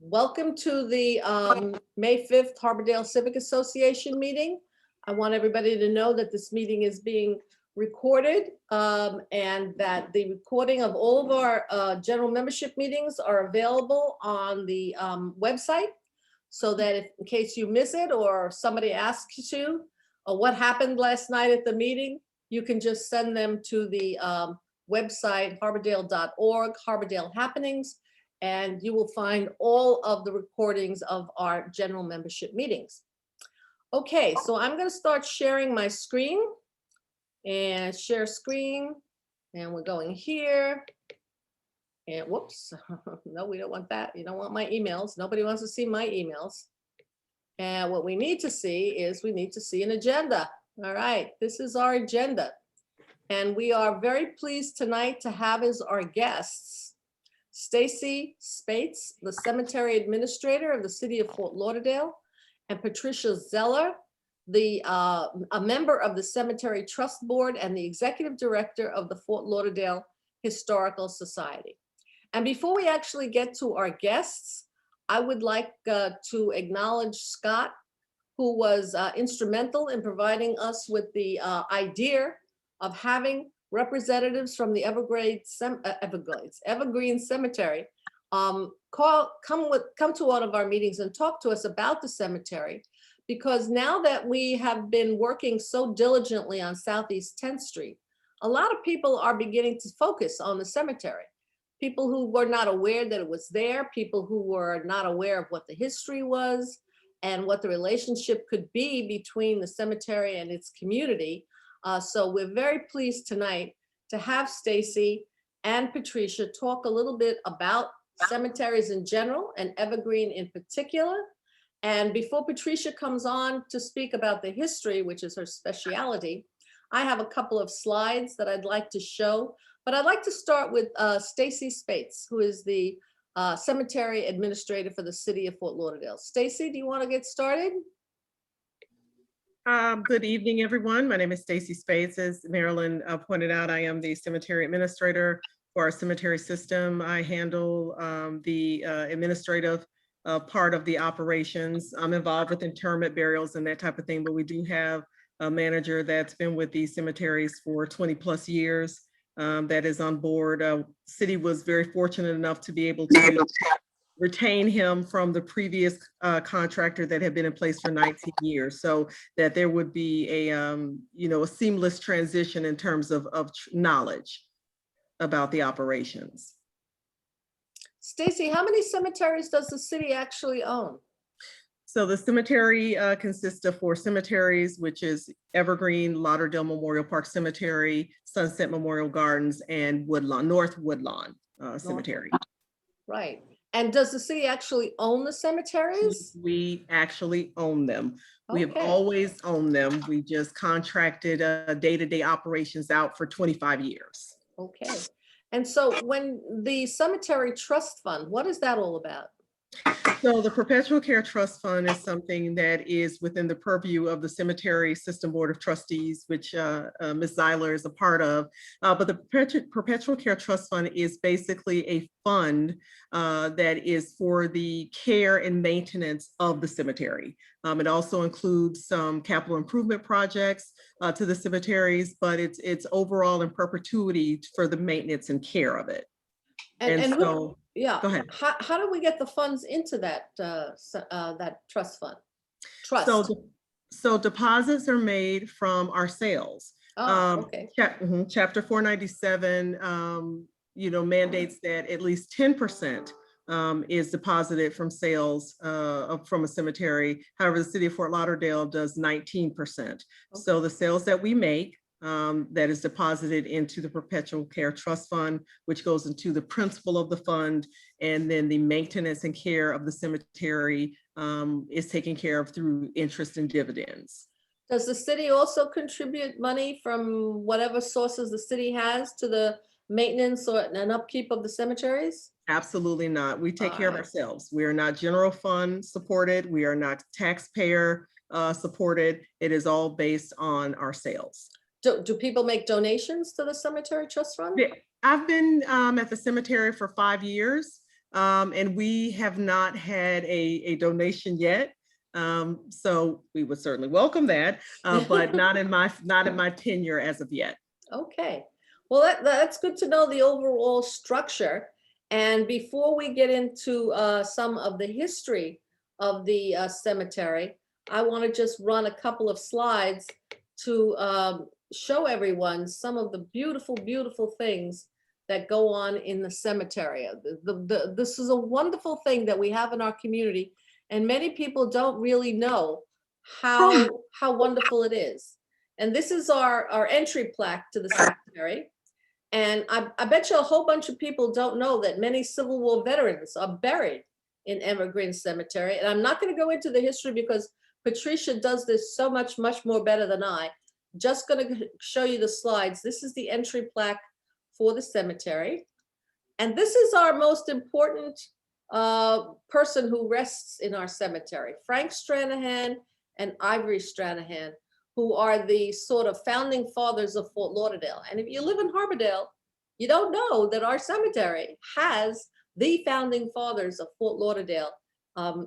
Welcome to the May 5th Harbordale Civic Association meeting. I want everybody to know that this meeting is being recorded and that the recording of all of our general membership meetings are available on the website, so that if, in case you miss it or somebody asks you what happened last night at the meeting, you can just send them to the website harbordale.org, Harbordale Happenings, and you will find all of the recordings of our general membership meetings. Okay, so I'm going to start sharing my screen and share screen, and we're going here. And whoops, no, we don't want that. You don't want my emails. Nobody wants to see my emails. And what we need to see is we need to see an agenda. All right, this is our agenda. And we are very pleased tonight to have as our guests Stacy Spates, the cemetery administrator of the city of Fort Lauderdale, and Patricia Zeller, a member of the Cemetery Trust Board and the executive director of the Fort Lauderdale Historical Society. And before we actually get to our guests, I would like to acknowledge Scott, who was instrumental in providing us with the idea of having representatives from the Evergreen Cemetery come to one of our meetings and talk to us about the cemetery, because now that we have been working so diligently on Southeast 10th Street, a lot of people are beginning to focus on the cemetery. People who were not aware that it was there, people who were not aware of what the history was and what the relationship could be between the cemetery and its community. So we're very pleased tonight to have Stacy and Patricia talk a little bit about cemeteries in general and Evergreen in particular. And before Patricia comes on to speak about the history, which is her specialty, I have a couple of slides that I'd like to show. But I'd like to start with Stacy Spates, who is the cemetery administrator for the city of Fort Lauderdale. Stacy, do you want to get started? Good evening, everyone. My name is Stacy Spates. As Marilyn pointed out, I am the cemetery administrator for our cemetery system. I handle the administrative part of the operations. I'm involved with interment, burials, and that type of thing, but we do have a manager that's been with these cemeteries for 20 plus years that is on board. City was very fortunate enough to be able to retain him from the previous contractor that had been in place for 19 years, so that there would be a a seamless transition in terms of knowledge about the operations. Stacy, how many cemeteries does the city actually own? So the cemetery consists of 4 cemeteries, which is Evergreen, Lauderdale Memorial Park Cemetery, Sunset Memorial Gardens, and Woodlawn, North Woodlawn Cemetery. Right. And does the city actually own the cemeteries? We actually own them. Okay. We have always owned them. We just contracted day-to-day operations out for 25 years. Okay. And so when the Cemetery Trust Fund, what is that all about? So the Perpetual Care Trust Fund is something that is within the purview of the Cemetery System Board of Trustees, which Ms. Zeiler is a part of. But the Perpetual Care Trust Fund is basically a fund that is for the care and maintenance of the cemetery. It also includes some capital improvement projects to the cemeteries, but it's overall in perpetuity for the maintenance and care of it. And so, yeah, go ahead. How do we get the funds into that that trust fund? So deposits are made from our sales. Oh, okay. Chapter 497, mandates that at least 10% is deposited from sales from a cemetery. However, the city of Fort Lauderdale does 19%. Okay. So the sales that we make, that is deposited into the Perpetual Care Trust Fund, which goes into the principal of the fund, and then the maintenance and care of the cemetery is taken care of through interest and dividends. Does the city also contribute money from whatever sources the city has to the maintenance and upkeep of the cemeteries? Absolutely not. We take care of ourselves. We are not general fund supported. We are not taxpayer supported. It is all based on our sales. Do people make donations to the Cemetery Trust Fund? I've been at the cemetery for 5 years. and we have not had a donation yet. So we would certainly welcome that, but not in my tenure as of yet. Okay, well, that's good to know the overall structure. And before we get into some of the history of the cemetery, I want to just run a couple of slides to show everyone some of the beautiful, beautiful things that go on in the cemetery. This is a wonderful thing that we have in our community, and many people don't really know how wonderful it is. And this is our entry plaque to the cemetery. And I bet you a whole bunch of people don't know that many Civil War veterans are buried in Evergreen Cemetery. And I'm not going to go into the history because Patricia does this so much more better than I. Just going to show you the slides. This is the entry plaque for the cemetery. And this is our most important person who rests in our cemetery, Frank Stranahan and Ivory Stranahan, who are the sort of founding fathers of Fort Lauderdale. And if you live in Harbordale, you don't know that our cemetery has the founding fathers of Fort Lauderdale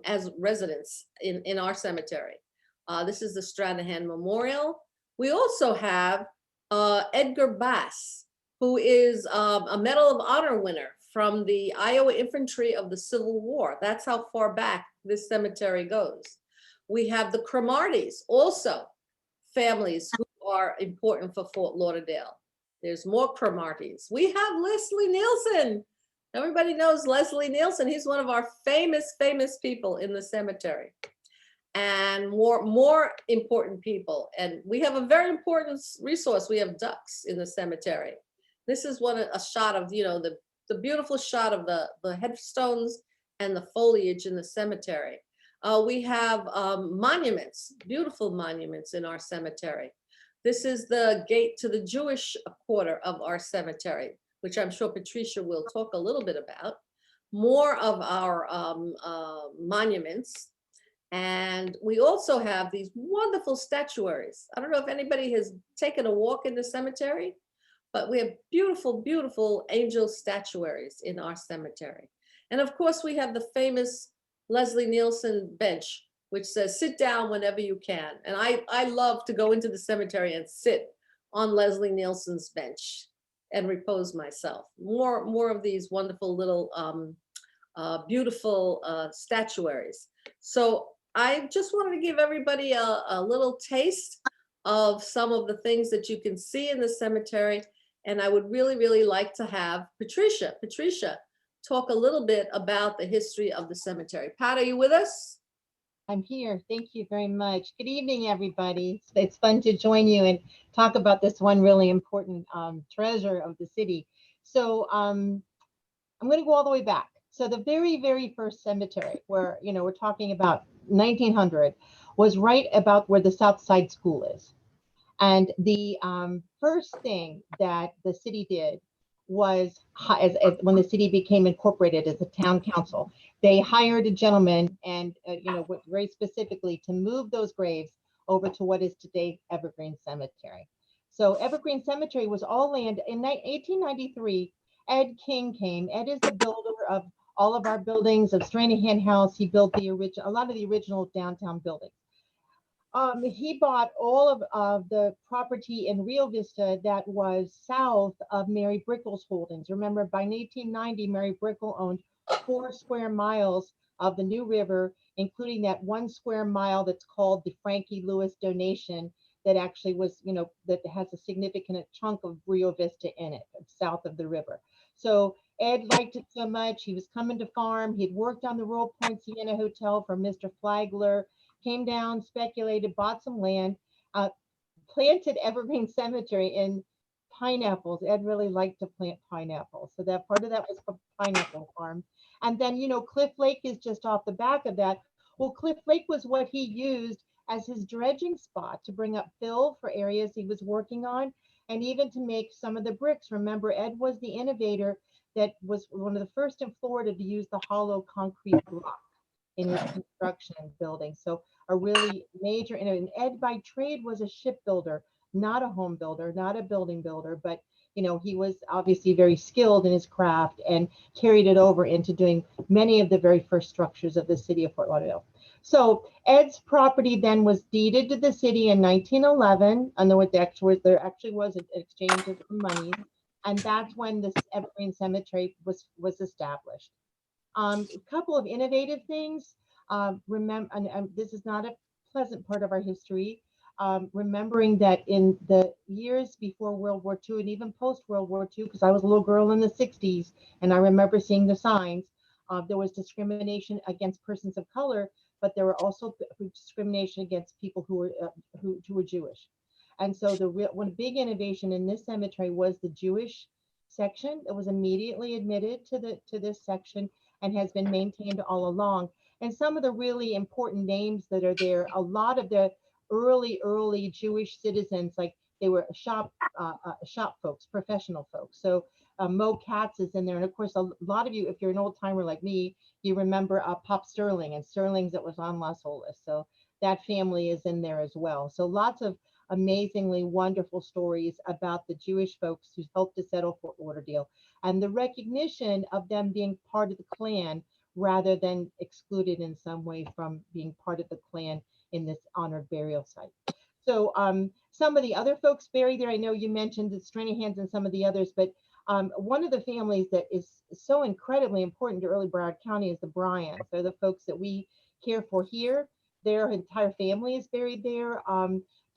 as residents in our cemetery. This is the Stranahan Memorial. We also have Edgar Bass, who is a Medal of Honor winner from the Iowa Infantry of the Civil War. That's how far back this cemetery goes. We have the Cromarties, also families who are important for Fort Lauderdale. There's more Cromarties. We have Leslie Nielsen. Everybody knows Leslie Nielsen. He's one of our famous people in the cemetery. And more important people. And we have a very important resource. We have ducks in the cemetery. This is a shot of, the beautiful shot of the headstones and the foliage in the cemetery. We have monuments, beautiful monuments in our cemetery. This is the gate to the Jewish quarter of our cemetery, which I'm sure Patricia will talk a little bit about. More of our monuments. And we also have these wonderful statuaries. I don't know if anybody has taken a walk in the cemetery, but we have beautiful, beautiful angel statuaries in our cemetery. And of course, we have the famous Leslie Nielsen bench, which says, sit down whenever you can. And I love to go into the cemetery and sit on Leslie Nielsen's bench and repose myself. More of these wonderful little beautiful statuaries. So I just wanted to give everybody a little taste of some of the things that you can see in the cemetery. And I would really, really like to have Patricia talk a little bit about the history of the cemetery. Pat, are you with us? I'm here. Thank you very much. Good evening, everybody. It's fun to join you and talk about this one really important treasure of the city. So I'm going to go all the way back. So the very, very first cemetery where, we're talking about 1900 was right about where the South Side School is. And the first thing that the city did was, when the city became incorporated as a town council, they hired a gentleman and, very specifically to move those graves over to what is today Evergreen Cemetery. So Evergreen Cemetery was all land. In 1893, Ed King came. Ed is the builder of all of our buildings, of Stranahan House. He built a lot of the original downtown buildings. He bought all of the property in Rio Vista that was south of Mary Brickell's holdings. Remember, by 1890, Mary Brickell owned 4 square miles of the New River, including that 1 square mile that's called the Frankie Lewis donation that actually was, that has a significant chunk of Rio Vista in it, south of the river. So Ed liked it so much. He was coming to farm. He'd worked on the Royal Point Sienna Hotel for Mr. Flagler. Came down, speculated, bought some land, planted Evergreen Cemetery in pineapples. Ed really liked to plant pineapples. So that part of that was a pineapple farm. And then, Cliff Lake is just off the back of that. Well, Cliff Lake was what he used as his dredging spot to bring up fill for areas he was working on, and even to make some of the bricks. Remember, Ed was the innovator that was one of the first in Florida to use the hollow concrete block in his construction building. So a really major, and Ed by trade was a shipbuilder, not a home builder, not a building builder, but he was obviously very skilled in his craft and carried it over into doing many of the very first structures of the city of Fort Lauderdale. So Ed's property then was deeded to the city in 1911, and there actually was an exchange of money, and that's when this Evergreen Cemetery was established. A couple of innovative things. Remember, and this is not a pleasant part of our history. Remembering that in the years before World War II and even post World War II, because I was a little girl in the 60s and I remember seeing the signs, there was discrimination against persons of color, but there were also discrimination against people who were Jewish. And so one big innovation in this cemetery was the Jewish section that was immediately admitted to this section and has been maintained all along. And some of the really important names that are there, a lot of the early Jewish citizens, like they were shop folks, professional folks. So Mo Katz is in there. And of course, a lot of you, if you're an old timer like me, you remember Pop Sterling and Sterling's that was on Las Olas. So that family is in there as well. So lots of amazingly wonderful stories about the Jewish folks who helped to settle Fort Lauderdale and the recognition of them being part of the Klan rather than excluded in some way from being part of the Klan in this honored burial site. So some of the other folks buried there, I know you mentioned the Stranahans and some of the others, but one of the families that is so incredibly important to early Broward County is the Bryans. They're the folks that we care for here. Their entire family is buried there.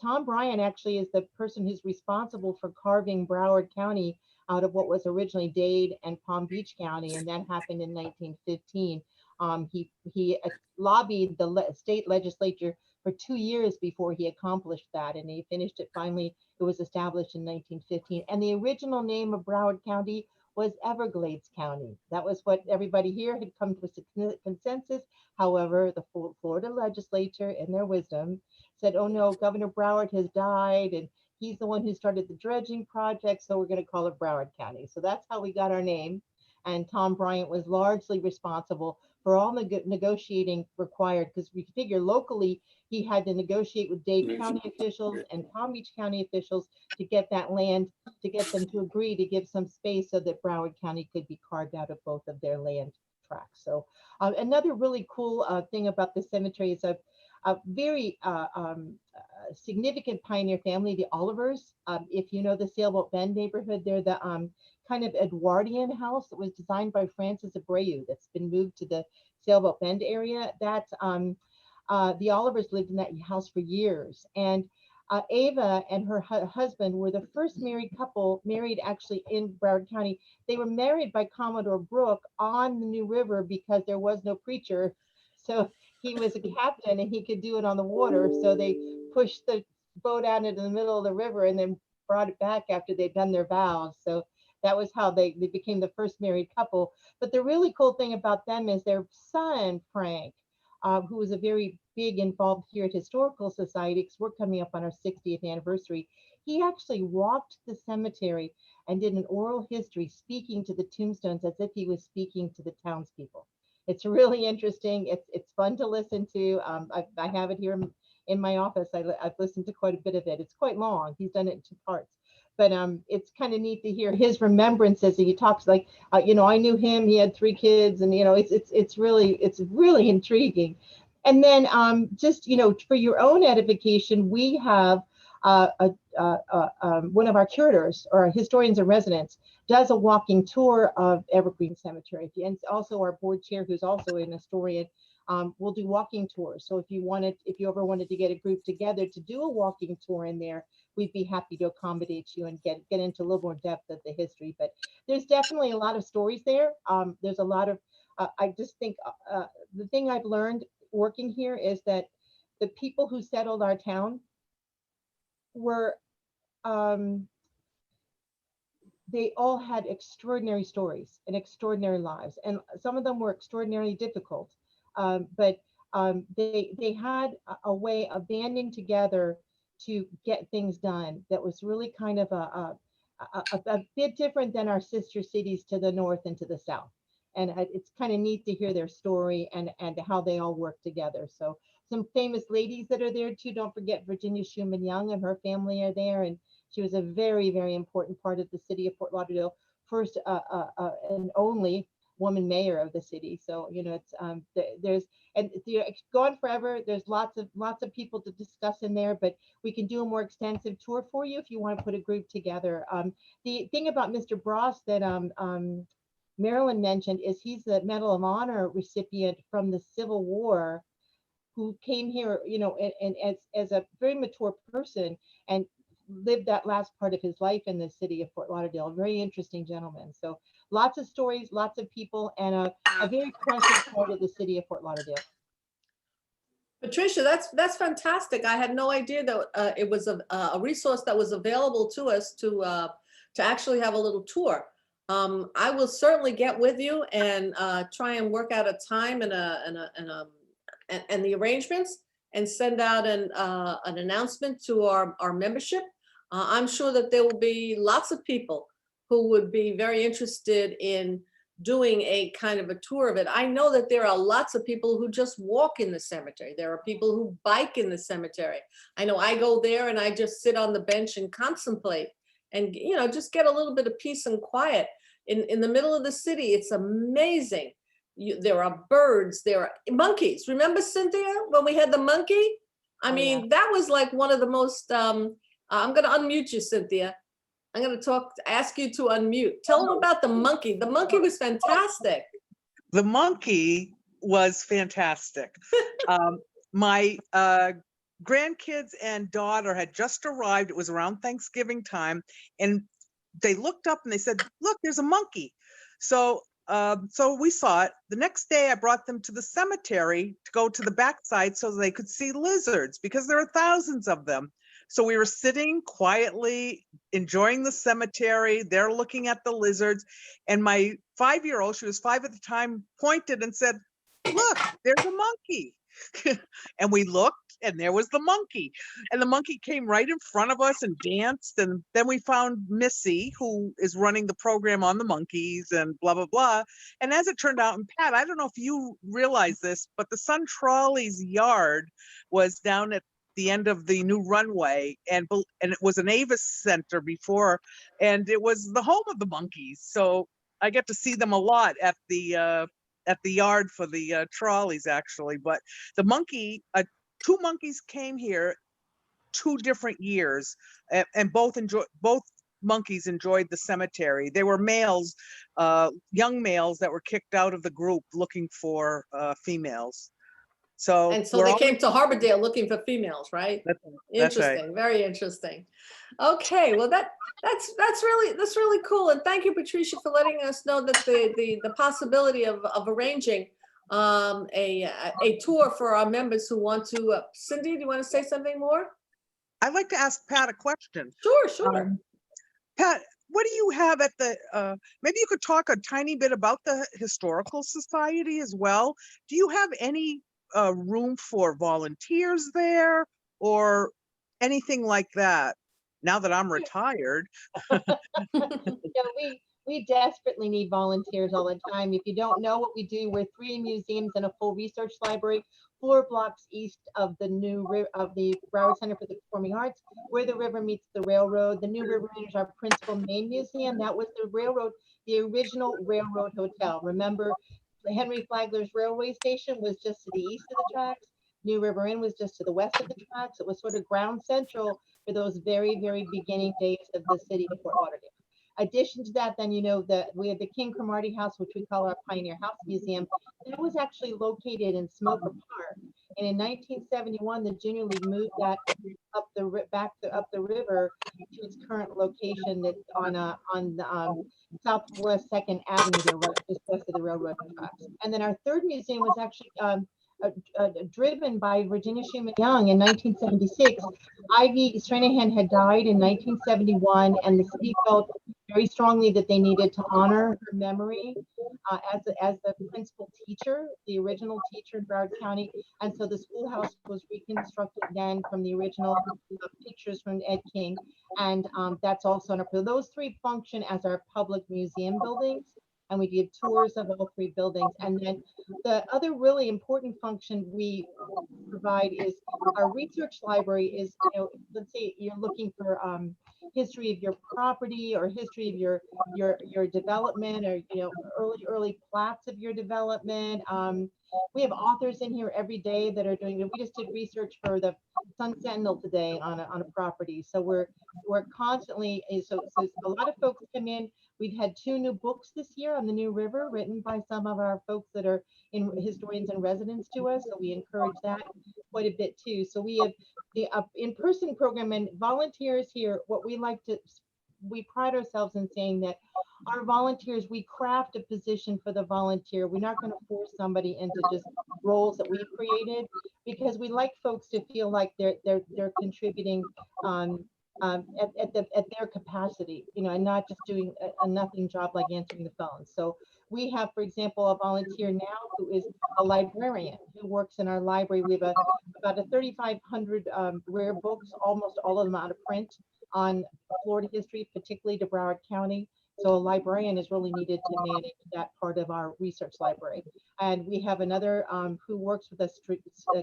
Tom Bryan actually is the person who's responsible for carving Broward County out of what was originally Dade and Palm Beach County, and that happened in 1915. He lobbied the state legislature for 2 years before he accomplished that, and he finished it finally. It was established in 1915, and the original name of Broward County was Everglades County. That was what everybody here had come to a consensus. However, the Florida legislature, in their wisdom, said, oh no, Governor Broward has died, and he's the one who started the dredging project, so we're going to call it Broward County. So that's how we got our name. And Tom Bryant was largely responsible for all the negotiating required, because we figure locally he had to negotiate with Dade County officials and Palm Beach County officials to get that land, to get them to agree to give some space so that Broward County could be carved out of both of their land tracts. So another really cool thing about the cemetery is a very significant pioneer family, the Olivers. If you know the Sailboat Bend neighborhood, they're the kind of Edwardian house that was designed by Francis Abreu that's been moved to the Sailboat Bend area. That's the Olivers lived in that house for years. And Ava and her husband were the first married couple married actually in Broward County. They were married by Commodore Brooke on the New River because there was no preacher. So he was a captain and he could do it on the water. So they pushed the boat out into the middle of the river and then brought it back after they'd done their vows. So that was how they became the first married couple. But the really cool thing about them is their son, Frank, who was a very big involved here at Historical Society, because we're coming up on our 60th anniversary. He actually walked the cemetery and did an oral history speaking to the tombstones as if he was speaking to the townspeople. It's really interesting. It's fun to listen to. I have it here in my office. I've listened to quite a bit of it. It's quite long. He's done it in 2 parts. But it's kind of neat to hear his remembrances. And he talks like, I knew him. He had 3 kids, and it's really intriguing. And then just for your own edification, we have one of our curators or historians in residence does a walking tour of Evergreen Cemetery, and also our board chair, who's also an historian. Will do walking tours. So if you ever wanted to get a group together to do a walking tour in there, we'd be happy to accommodate you and get into a little more depth of the history. But there's definitely a lot of stories there. There's a lot of, I just think the thing I've learned working here is that the people who settled our town were, they all had extraordinary stories and extraordinary lives. And some of them were extraordinarily difficult. But they had a way of banding together to get things done that was really kind of a bit different than our sister cities to the north and to the south. And it's kind of neat to hear their story and how they all work together. So some famous ladies that are there too. Don't forget Virginia Schumann Young and her family are there, and She was a very, very important part of the city of Fort Lauderdale, first and only woman mayor of the city. So, you know, it's there's, and you know, it's gone forever. There's lots of people to discuss in there, but we can do a more extensive tour for you if you want to put a group together. The thing about Mr. Bross that Marilyn mentioned is he's the Medal of Honor recipient from the Civil War, who came here, you know, and as a very mature person and lived that last part of his life in the city of Fort Lauderdale. A very interesting gentleman. So lots of stories, lots of people, and a very precious part of the city of Fort Lauderdale. Patricia, that's fantastic. I had no idea that it was a resource that was available to us to actually have a little tour. I will certainly get with you and try and work out a time and the arrangements and send out an announcement to our membership. I'm sure that there will be lots of people who would be very interested in doing a kind of a tour of it. I know that there are lots of people who just walk in the cemetery. There are people who bike in the cemetery. I know I go there and I just sit on the bench and contemplate and, you know, just get a little bit of peace and quiet. In the middle of the city, it's amazing. There are birds, there are monkeys. Remember, Cynthia, when we had the monkey? I mean, that was like one of the most, I'm going to unmute you, Cynthia. I'm going to ask you to unmute. Tell them about the monkey. The monkey was fantastic. The monkey was fantastic. My grandkids and daughter had just arrived. It was around Thanksgiving time, and they looked up and they said, "Look, there's a monkey." So we saw it. The next day, I brought them to the cemetery to go to the backside so they could see lizards, because there are thousands of them. So we were sitting quietly, enjoying the cemetery. They're looking at the lizards. And my 5-year-old, she was 5 at the time, pointed and said, "Look, there's a monkey." And we looked, and there was the monkey. And the monkey came right in front of us and danced. And then we found Missy, who is running the program on the monkeys and blah, blah, blah. And as it turned out, and Pat, I don't know if you realize this, but the Sun Trolley's yard was down at the end of the new runway, and it was an Avis Center before, and it was the home of the monkeys. So I get to see them a lot at the yard for the trolleys, actually. But the monkey, 2 monkeys came here 2 different years, and both monkeys enjoyed the cemetery. They were males, young males that were kicked out of the group looking for females. So they came to Harbordale looking for females, right? That's Interesting, right. Very interesting. Okay, well that's really cool, and thank you, Patricia, for letting us know that the possibility of arranging a tour for our members who want to. Cindy, do you want to say something more? I'd like to ask Pat a question. Sure. Pat, what do you have at the, maybe you could talk a tiny bit about the Historical Society as well. Do you have any room for volunteers there or anything like that? Now that I'm retired. We desperately need volunteers all the time. If you don't know what we do, we're 3 museums and a full research library, 4 blocks east of the Broward Center for the Performing Arts, where the river meets the railroad. The New River Inn is our principal main museum. That was the railroad, the original railroad hotel. Remember, Henry Flagler's railway station was just to the east of the tracks. New River Inn was just to the west of the tracks. It was sort of ground central for those very, very beginning days of the city of Fort Lauderdale. Addition to that, then, you know, that we have the King Cromartie House, which we call our Pioneer House Museum. That was actually located in Smoker Park. And in 1971, the Junior League moved that up the river to its current location that's on the Southwest 2nd Avenue, there, right just west of the railroad tracks. And then our 3rd museum was actually driven by Virginia Schumann Young in 1976. Ivy Stranahan had died in 1971, and the city felt very strongly that they needed to honor her memory as the principal teacher, the original teacher in Broward County. And so the schoolhouse was reconstructed then from the original pictures from Ed King. And that's also on our, those 3 function as our public museum buildings. And we give tours of all 3 buildings. And then the other really important function we provide is our research library is, you know, let's say you're looking for history of your property or history of your development, or early plats of your development. We have authors in here every day that are doing. We just did research for the Sun Sentinel today on a property, so we're constantly. So a lot of folks come in. We've had 2 new books this year on the New River, written by some of our folks that are historians and residents to us. So we encourage that quite a bit too. So we have the in-person program, and volunteers here. What we pride ourselves in saying that our volunteers, we craft a position for the volunteer. We're not going to force somebody into just roles that we've created, because we like folks to feel like they're contributing at their capacity, and not just doing a nothing job like answering the phone. So we have, for example, a volunteer now who is a librarian who works in our library. We have about 3,500 rare books, almost all of them out of print, on Florida history, particularly to Broward County. So a librarian is really needed to manage that part of our research library. And we have another who works with us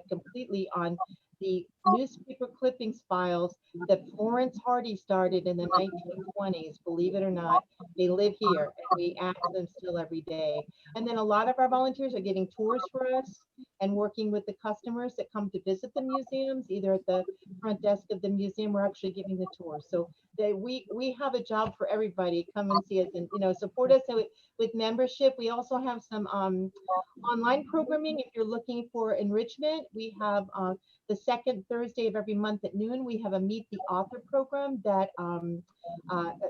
completely on the newspaper clippings files that Florence Hardy started in the 1920s. Believe it or not, they live here, and we ask them still every day. And then a lot of our volunteers are giving tours for us and working with the customers that come to visit the museums, either at the front desk of the museum or actually giving the tour. So we have a job for everybody. Come and see us, and support us with membership. We also have some online programming. If you're looking for enrichment, we have the second Thursday of every month at noon, we have a Meet the Author program that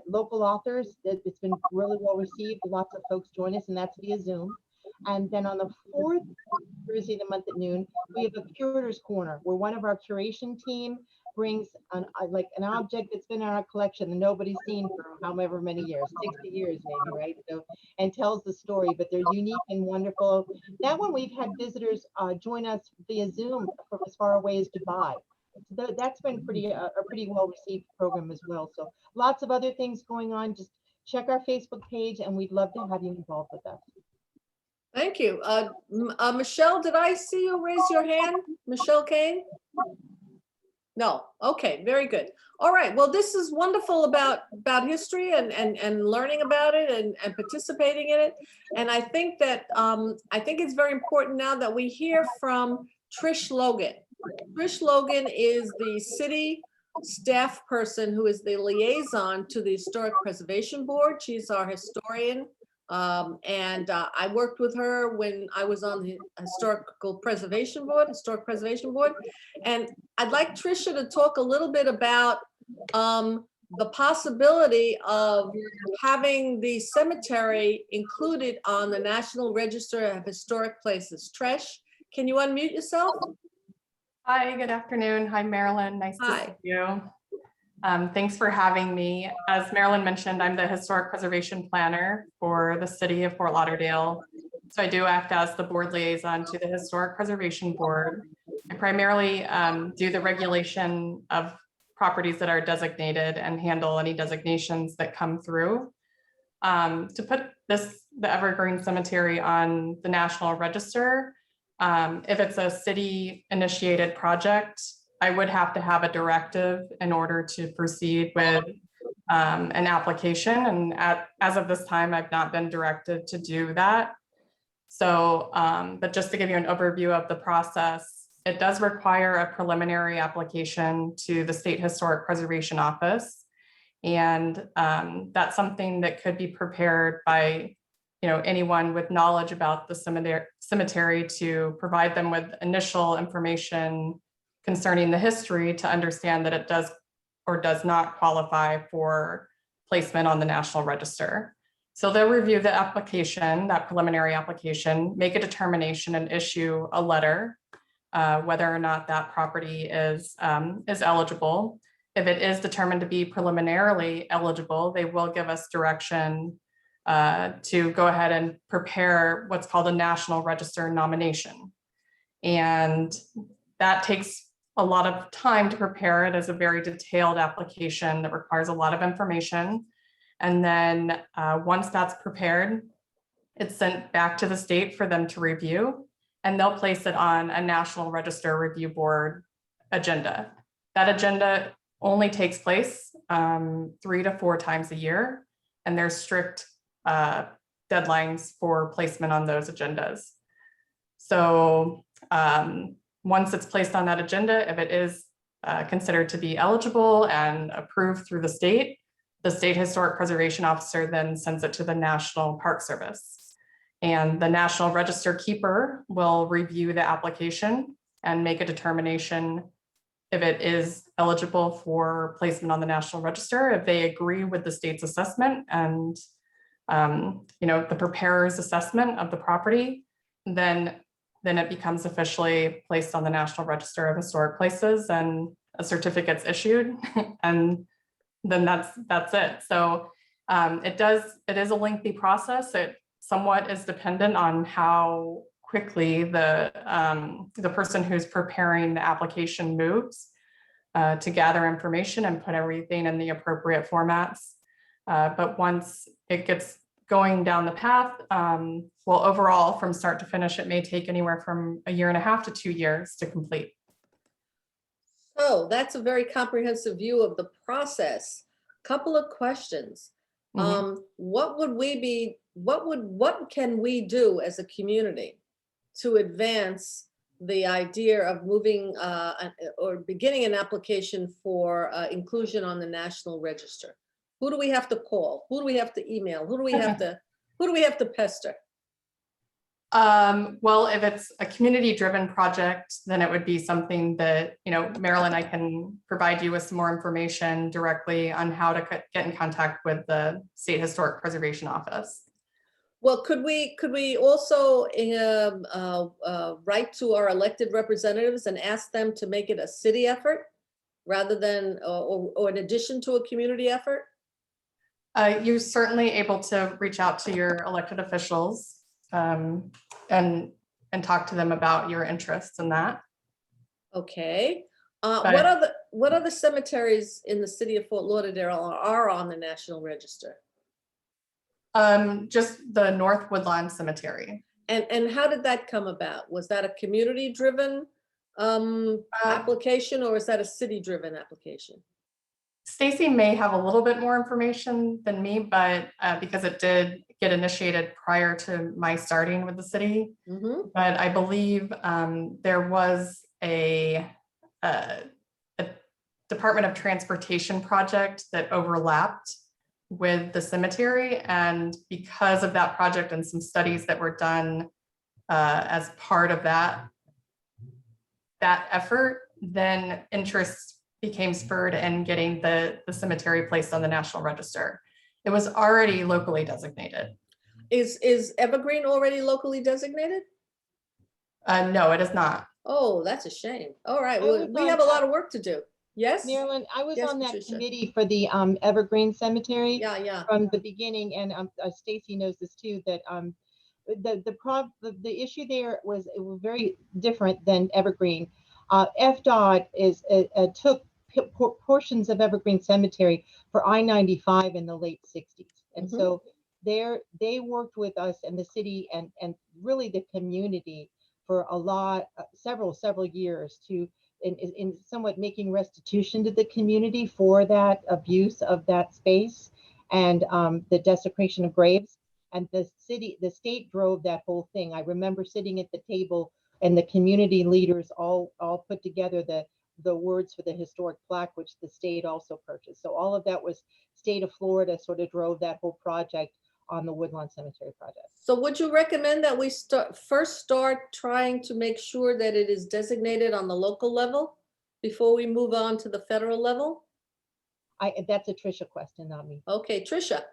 local authors. It's been really well received. Lots of folks join us, and that's via Zoom. And then on the 4th Thursday of the month at noon, we have a Curator's Corner, where one of our curation team brings an object that's been in our collection that nobody's seen for however many years, 60 years maybe, right? So, and tells the story, but they're unique and wonderful. That one, we've had visitors join us via Zoom from as far away as Dubai. So that's been a pretty well received program as well. So lots of other things going on. Just check our Facebook page, and we'd love to have you involved with us. Thank you. Michelle, did I see you raise your hand? Michelle Kane? No. Okay, very good. All right. Well, this is wonderful about history and learning about it and participating in it. And I think that it's very important now that we hear from Trish Logan. Trish Logan is the city staff person who is the liaison to the Historic Preservation Board. She's our historian. I worked with her when I was on the Historic Preservation Board. And I'd like Tricia to talk a little bit about the possibility of having the cemetery included on the National Register of Historic Places. Trish, can you unmute yourself? Hi, good afternoon. Hi, Marilyn. Nice to see you. Thanks for having me. As Marilyn mentioned, I'm the Historic Preservation Planner for the City of Fort Lauderdale. So I do act as the board liaison to the Historic Preservation Board. I primarily do the regulation of properties that are designated and handle any designations that come through. To put the Evergreen Cemetery on the National Register, if it's a city-initiated project, I would have to have a directive in order to proceed with an application. And as of this time, I've not been directed to do that. So, but just to give you an overview of the process, it does require a preliminary application to the State Historic Preservation Office. And that's something that could be prepared by anyone with knowledge about the cemetery to provide them with initial information concerning the history to understand that it does or does not qualify for placement on the National Register. So they'll review the application, that preliminary application, make a determination and issue a letter, whether or not that property is eligible. If it is determined to be preliminarily eligible, they will give us direction to go ahead and prepare what's called a National Register nomination. And that takes a lot of time to prepare. It is a very detailed application that requires a lot of information. And then once that's prepared, it's sent back to the state for them to review, and they'll place it on a National Register Review Board agenda. That agenda only takes place 3 to 4 times a year, and there's strict deadlines for placement on those agendas. So once it's placed on that agenda, if it is considered to be eligible and approved through the State Historic Preservation Officer then sends it to the National Park Service. And the National Register Keeper will review the application and make a determination if it is eligible for placement on the National Register. If they agree with the state's assessment and the preparer's assessment of the property, then it becomes officially placed on the National Register of Historic Places and a certificate's issued, and then that's it. So it is a lengthy process. It somewhat is dependent on how quickly the person who's preparing the application moves to gather information and put everything in the appropriate formats. But once it gets going down the path, well, overall, from start to finish, it may take anywhere from 1.5 to 2 years to complete. So that's a very comprehensive view of the process. Couple of questions. What can we do as a community to advance the idea of moving or beginning an application for inclusion on the National Register? Who do we have to call? Who do we have to email? Who do we have to pester? Well, if it's a community-driven project, then it would be something that, Marilyn, I can provide you with some more information directly on how to get in contact with the State Historic Preservation Office. Well, could we also write to our elected representatives and ask them to make it a city effort rather than, or in addition to a community effort? You're certainly able to reach out to your elected officials and talk to them about your interests in that. Okay. But- What other cemeteries in the city of Fort Lauderdale are on the National Register? Just the North Woodlawn Cemetery. And how did that come about? Was that a community-driven application, or is that a city-driven application? Stacy may have a little bit more information than me, but because it did get initiated prior to my starting with the city. Mm-hmm. But I believe there was a Department of Transportation project that overlapped with the cemetery. And because of that project and some studies that were done as part of that effort, then interest became spurred in getting the cemetery placed on the National Register. It was already locally designated. Is Evergreen already locally designated? No, it is not. Oh, that's a shame. All right, I well, was we on have a lot of work to do. Yes? Marilyn, I was Yes, on that Patricia. committee for the Evergreen Cemetery Yeah. from the beginning, and Stacy knows this too, that the issue there was it was very different than Evergreen. FDOT took portions of Evergreen Cemetery for I-95 in the late 60s. And so they worked with us and the city and really the community for several years to in somewhat making restitution to the community for that abuse of that space and the desecration of graves. And the state drove that whole thing. I remember sitting at the table and the community leaders all put together the words for the historic plaque, which the state also purchased. So all of that was state of Florida sort of drove that whole project on the Woodlawn Cemetery project. So would you recommend that we first start trying to make sure that it is designated on the local level before we move on to the federal level? That's a Tricia question, not me. Okay, Tricia.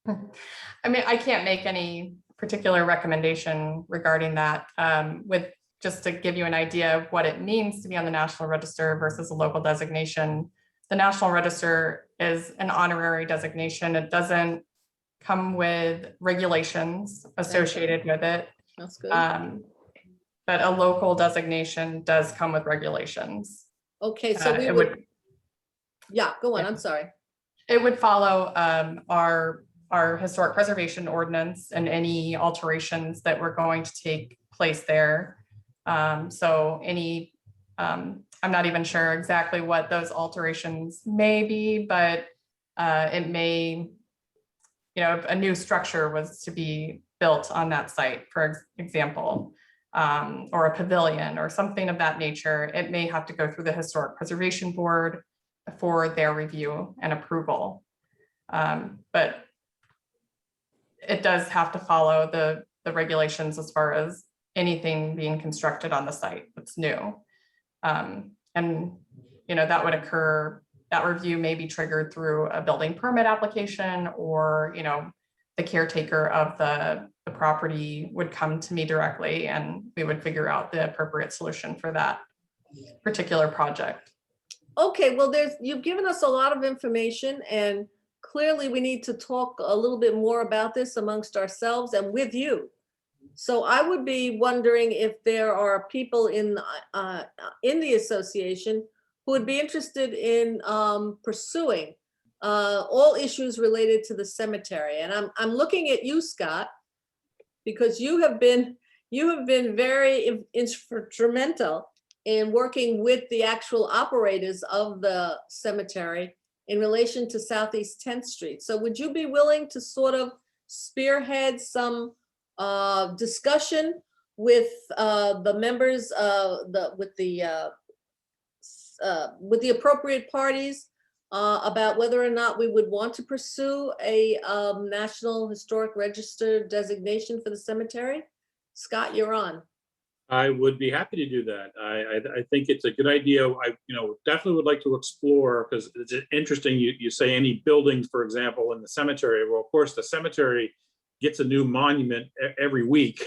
I mean, I can't make any particular recommendation regarding that. Just to give you an idea of what it means to be on the National Register versus a local designation. The National Register is an honorary designation. It doesn't come with regulations associated with it. That's good. But a local designation does come with regulations. Okay, so we would, yeah, go on, I'm sorry. It would follow our historic preservation ordinance and any alterations that were going to take place there. So any I'm not even sure exactly what those alterations may be, but it may, if a new structure was to be built on that site, for example, or a pavilion or something of that nature, it may have to go through the Historic Preservation Board for their review and approval. But it does have to follow the regulations as far as anything being constructed on the site that's new. And that would occur, that review may be triggered through a building permit application, or the caretaker of the property would come to me directly and we would figure out the appropriate solution for that particular project. Okay, well, you've given us a lot of information, and clearly we need to talk a little bit more about this amongst ourselves and with you. So I would be wondering if there are people in the association who would be interested in pursuing all issues related to the cemetery. And I'm looking at you, Scott, because you have been very instrumental in working with the actual operators of the cemetery in relation to Southeast 10th Street. So would you be willing to sort of spearhead some discussion with the members, with the appropriate parties about whether or not we would want to pursue a National Historic Register designation for the cemetery? Scott, you're on. I would be happy to do that. I think it's a good idea. I definitely would like to explore, because it's interesting. You say any buildings, for example, in the cemetery. Well, of course, the cemetery gets a new monument every week,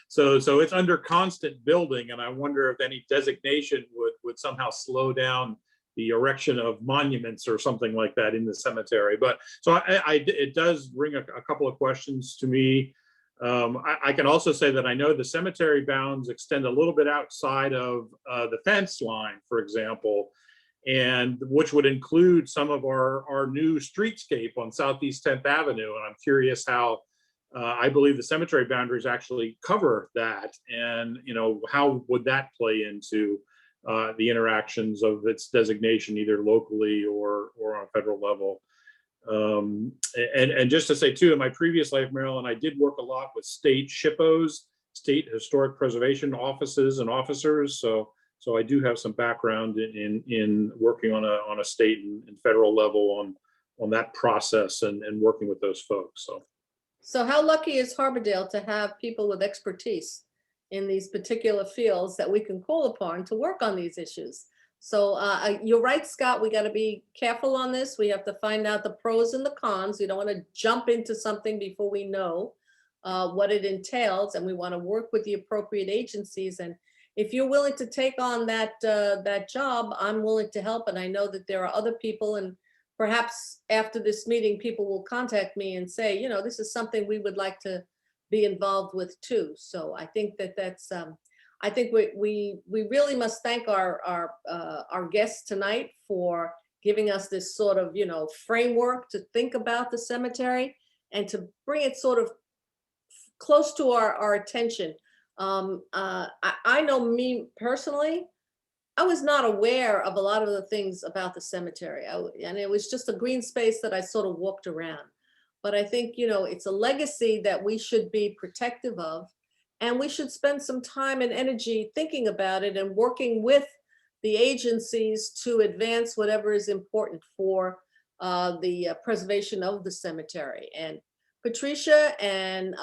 so it's under constant building. And I wonder if any designation would somehow slow down the erection of monuments or something like that in the cemetery. But so it does bring a couple of questions to me. I can also say that I know the cemetery bounds extend a little bit outside of the fence line, for example, and which would include some of our new streetscape on Southeast 10th Avenue. And I'm curious how I believe the cemetery boundaries actually cover that, and how would that play into the interactions of its designation, either locally or on a federal level. And just to say too, in my previous life, Marilyn, I did work a lot with state SHPOs, state historic preservation offices and officers. So I do have some background in working on a state and federal level on that process and working with those folks. So how lucky is Harbordale to have people with expertise in these particular fields that we can call upon to work on these issues? So you're right, Scott, we got to be careful on this. We have to find out the pros and the cons. We don't want to jump into something before we know what it entails, and we want to work with the appropriate agencies. And if you're willing to take on that job, I'm willing to help. And I know that there are other people, and perhaps after this meeting, people will contact me and say, this is something we would like to be involved with too. So I think that's I think we really must thank our guests tonight for giving us this sort of framework to think about the cemetery and to bring it sort of close to our attention. I know me personally, I was not aware of a lot of the things about the cemetery, and it was just a green space that I sort of walked around. But I think it's a legacy that we should be protective of. And we should spend some time and energy thinking about it and working with the agencies to advance whatever is important for the preservation of the cemetery. And Patricia and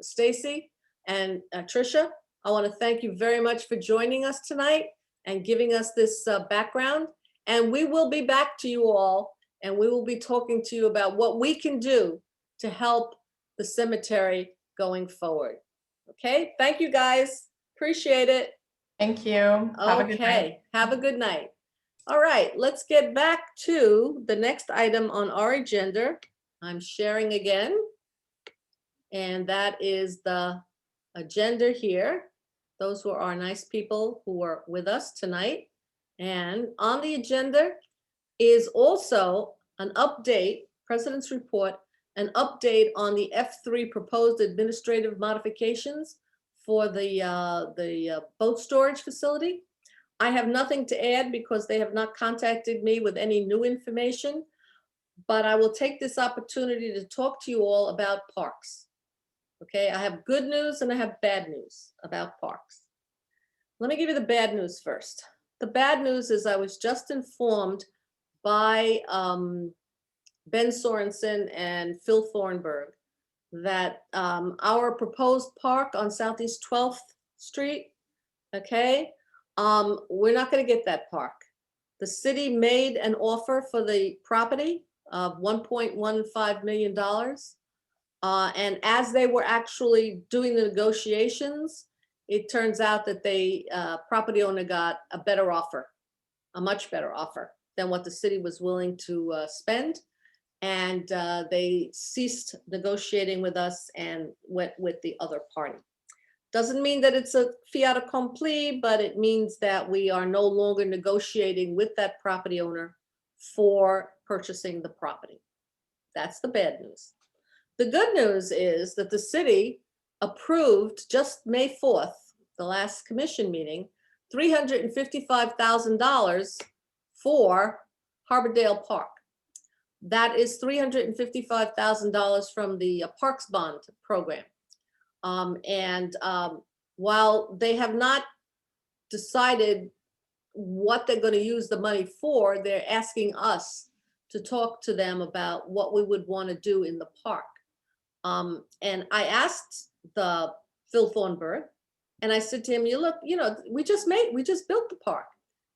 Stacy and Tricia, I want to thank you very much for joining us tonight and giving us this background. And we will be back to you all, and we will be talking to you about what we can do to help the cemetery going forward. Okay, thank you guys. Appreciate it. Thank you. Have a good night. Okay, have a good night. All right, let's get back to the next item on our agenda. I'm sharing again. And that is the agenda here. Those who are our nice people who are with us tonight. And on the agenda is also an update, President's Report, an update on the F3 proposed administrative modifications for the boat storage facility. I have nothing to add because they have not contacted me with any new information, but I will take this opportunity to talk to you all about parks. Okay, I have good news and I have bad news about parks. Let me give you the bad news first. The bad news is I was just informed by Ben Sorensen and Phil Thornburg that our proposed park on Southeast 12th Street, okay, we're not going to get that park. The city made an offer for the property of $1.15 million. And as they were actually doing the negotiations, it turns out that the property owner got a better offer, a much better offer than what the city was willing to spend. And they ceased negotiating with us and went with the other party. Doesn't mean that it's a fait accompli, but it means that we are no longer negotiating with that property owner for purchasing the property. That's the bad news. The good news is that the city approved just May 4th, the last commission meeting, $355,000 for Harbordale Park. That is $355,000 from the Parks Bond program. While they have not decided what they're going to use the money for, they're asking us to talk to them about what we would want to do in the park. And I asked the Phil Thornburg, and I said to him, we just built the park.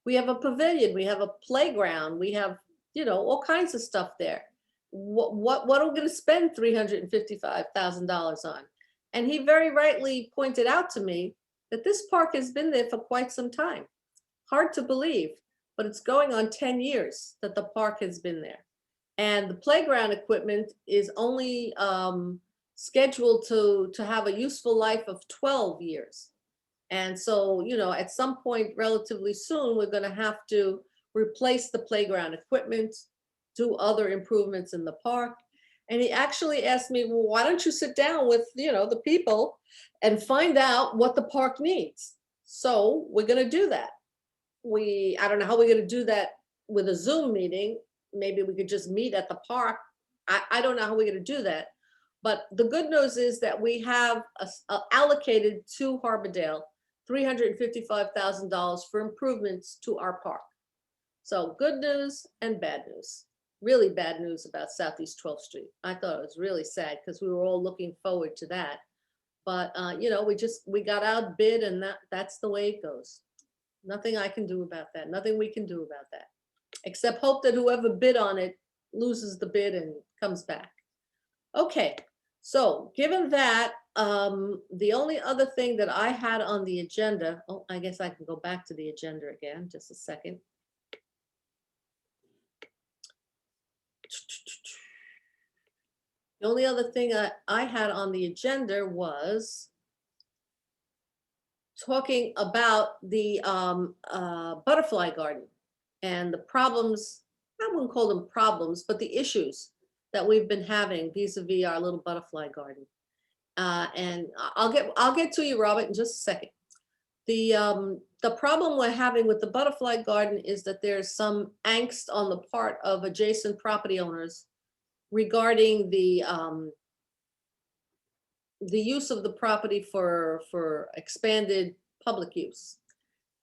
We have a pavilion, we have a playground, we have, all kinds of stuff there. What are we going to spend $355,000 on? And he very rightly pointed out to me that this park has been there for quite some time. Hard to believe, but it's going on 10 years that the park has been there. And the playground equipment is only scheduled to have a useful life of 12 years. And so, at some point relatively soon, we're going to have to replace the playground equipment, do other improvements in the park. And he actually asked me, well, why don't you sit down with, the people and find out what the park needs? So we're going to do that. I don't know how we're going to do that with a Zoom meeting. Maybe we could just meet at the park. I don't know how we're going to do that. But the good news is that we have allocated to Harbordale $355,000 for improvements to our park. So good news and bad news. Really bad news about Southeast 12th Street. I thought it was really sad because we were all looking forward to that. But, we got outbid, and that's the way it goes. Nothing I can do about that. Nothing we can do about that, except hope that whoever bid on it loses the bid and comes back. Okay, so given that, the only other thing that I had on the agenda, I guess I can go back to the agenda again, just a second. The only other thing I had on the agenda was talking about the butterfly garden and the problems. I wouldn't call them problems, but the issues that we've been having vis-a-vis our little butterfly garden. And I'll get to you, Robert, in just a second. The problem we're having with the butterfly garden is that there's some angst on the part of adjacent property owners regarding the use of the property for expanded public use.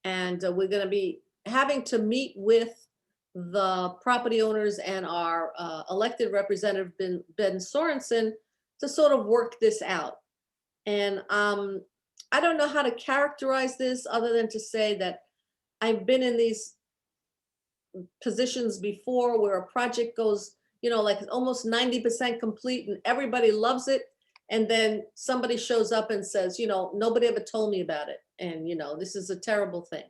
And we're going to be having to meet with the property owners and our elected representative, Ben Sorensen, to sort of work this out. And I don't know how to characterize this other than to say that I've been in these positions before where a project goes, like almost 90% complete and everybody loves it. And then somebody shows up and says, nobody ever told me about it. And, this is a terrible thing.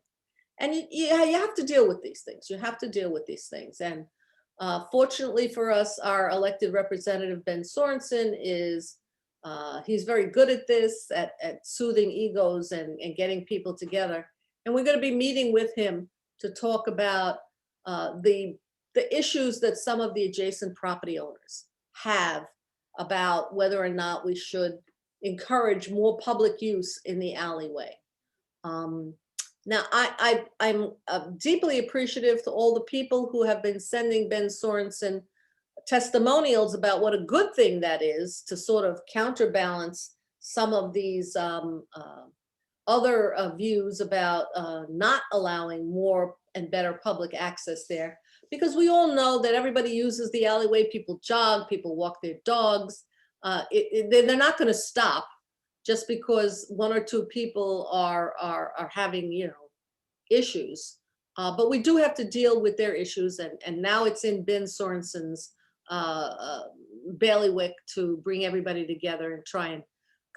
And you have to deal with these things. You have to deal with these things. And fortunately for us, our elected representative, Ben Sorensen, he's very good at this, at soothing egos and getting people together. And we're going to be meeting with him to talk about the issues that some of the adjacent property owners have about whether or not we should encourage more public use in the alleyway. Now, I'm deeply appreciative to all the people who have been sending Ben Sorensen testimonials about what a good thing that is to sort of counterbalance some of these other views about not allowing more and better public access there. Because we all know that everybody uses the alleyway, people jog, people walk their dogs. They're not going to stop just because one or two people are having, you know, issues. But we do have to deal with their issues, and now it's in Ben Sorensen's bailiwick to bring everybody together and try and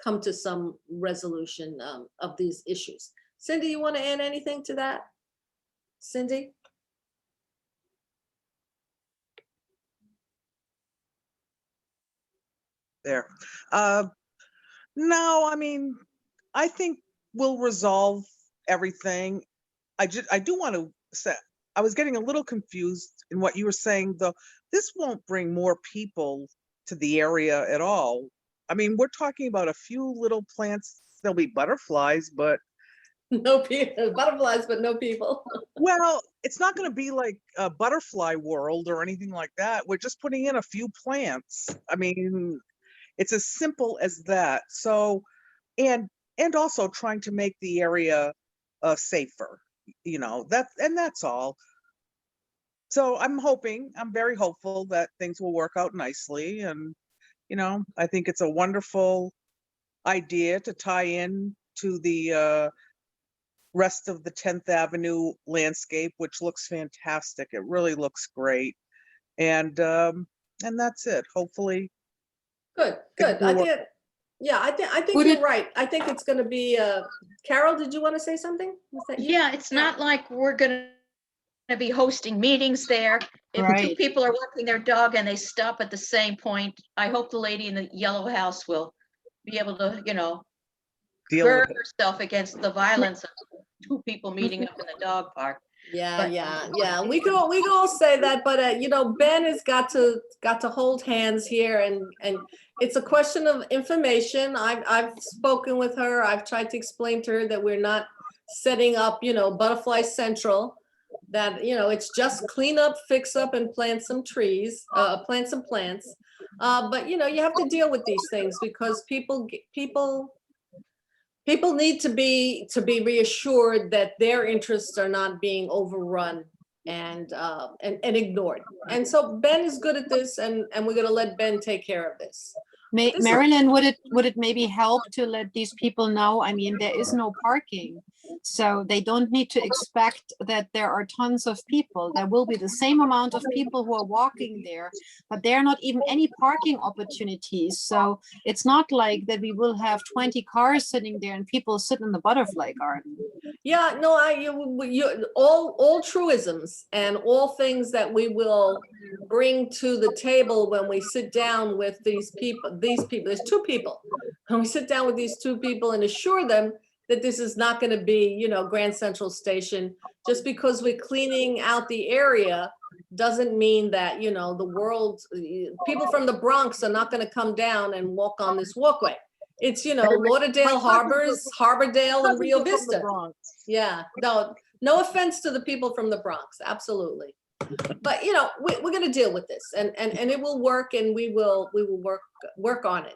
come to some resolution of these issues. Cindy, you want to add anything to that? Cindy? There. No, I mean, I think we'll resolve everything. I do want to say, I was getting a little confused in what you were saying, though. This won't bring more people to the area at all. I mean, we're talking about a few little plants. There'll be butterflies, but No people, butterflies, but no people. well, it's not going to be like a butterfly world or anything like that. We're just putting in a few plants. I mean, it's as simple as that. So, and also trying to make the area safer, you know, that's all. So I'm very hopeful that things will work out nicely. And, you know, I think it's a wonderful idea to tie in to the rest of the 10th Avenue landscape, which looks fantastic. It really looks great. And that's it. Hopefully. Good. will I work. think, yeah, I think Would you're it- right. I think it's going to be, Carol, did you want to say something? Was that you? Yeah, it's not like we're gonna be hosting meetings there. If two Right. people are walking their dog and they stop at the same point, I hope the lady in the yellow house will be able to, you know, Deal guard with it. herself against the violence of two people meeting up in the dog park. Yeah, But- yeah. We can all say that, but you know, Ben has got to hold hands here, and it's a question of information. I've spoken with her. I've tried to explain to her that we're not setting up, you know, Butterfly Central. That, you know, it's just clean up, fix up, and plant some trees, plant some plants. But you know, you have to deal with these things because people need to be reassured that their interests are not being overrun and ignored. And so Ben is good at this, and we're going to let Ben take care of this. This is- Marilyn, would it maybe help to let these people know? I mean, there is no parking, so they don't need to expect that there are tons of people. There will be the same amount of people who are walking there, but there are not even any parking opportunities. So it's not like that we will have 20 cars sitting there and people sit in the butterfly garden. Yeah, no, all truisms and all things that we will bring to the table when we sit down with these people, there's two people. When we sit down with these two people and assure them that this is not going to be, you know, Grand Central Station, just because we're cleaning out the area doesn't mean that, you know, the world, people from the Bronx are not going to come down and walk on this walkway. It's, you know, Lauderdale, Harbordale, and Rio Vista. Yeah, no offense to the people from the Bronx, absolutely. But, you know, we're going to deal with this, and it will work, and we will work on it.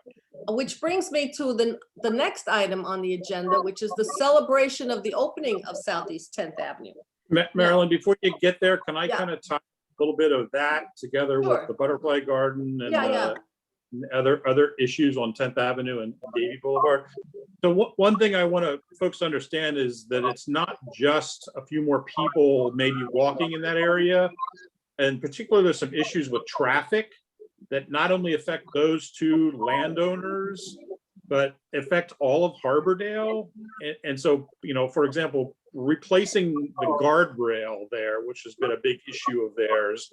Which brings me to the next item on the agenda, which is the celebration of the opening of Southeast 10th Avenue. Marilyn, before you get there, can I Yeah. kind of tie a little bit of that together Sure. with the butterfly garden and Yeah. and other issues on 10th Avenue and Davie Boulevard? So one thing I want folks to understand is that it's not just a few more people maybe walking in that area. And particularly, there's some issues with traffic that not only affect those two landowners, but affect all of Harbordale. And so, you know, for example, replacing the guardrail there, which has been a big issue of theirs,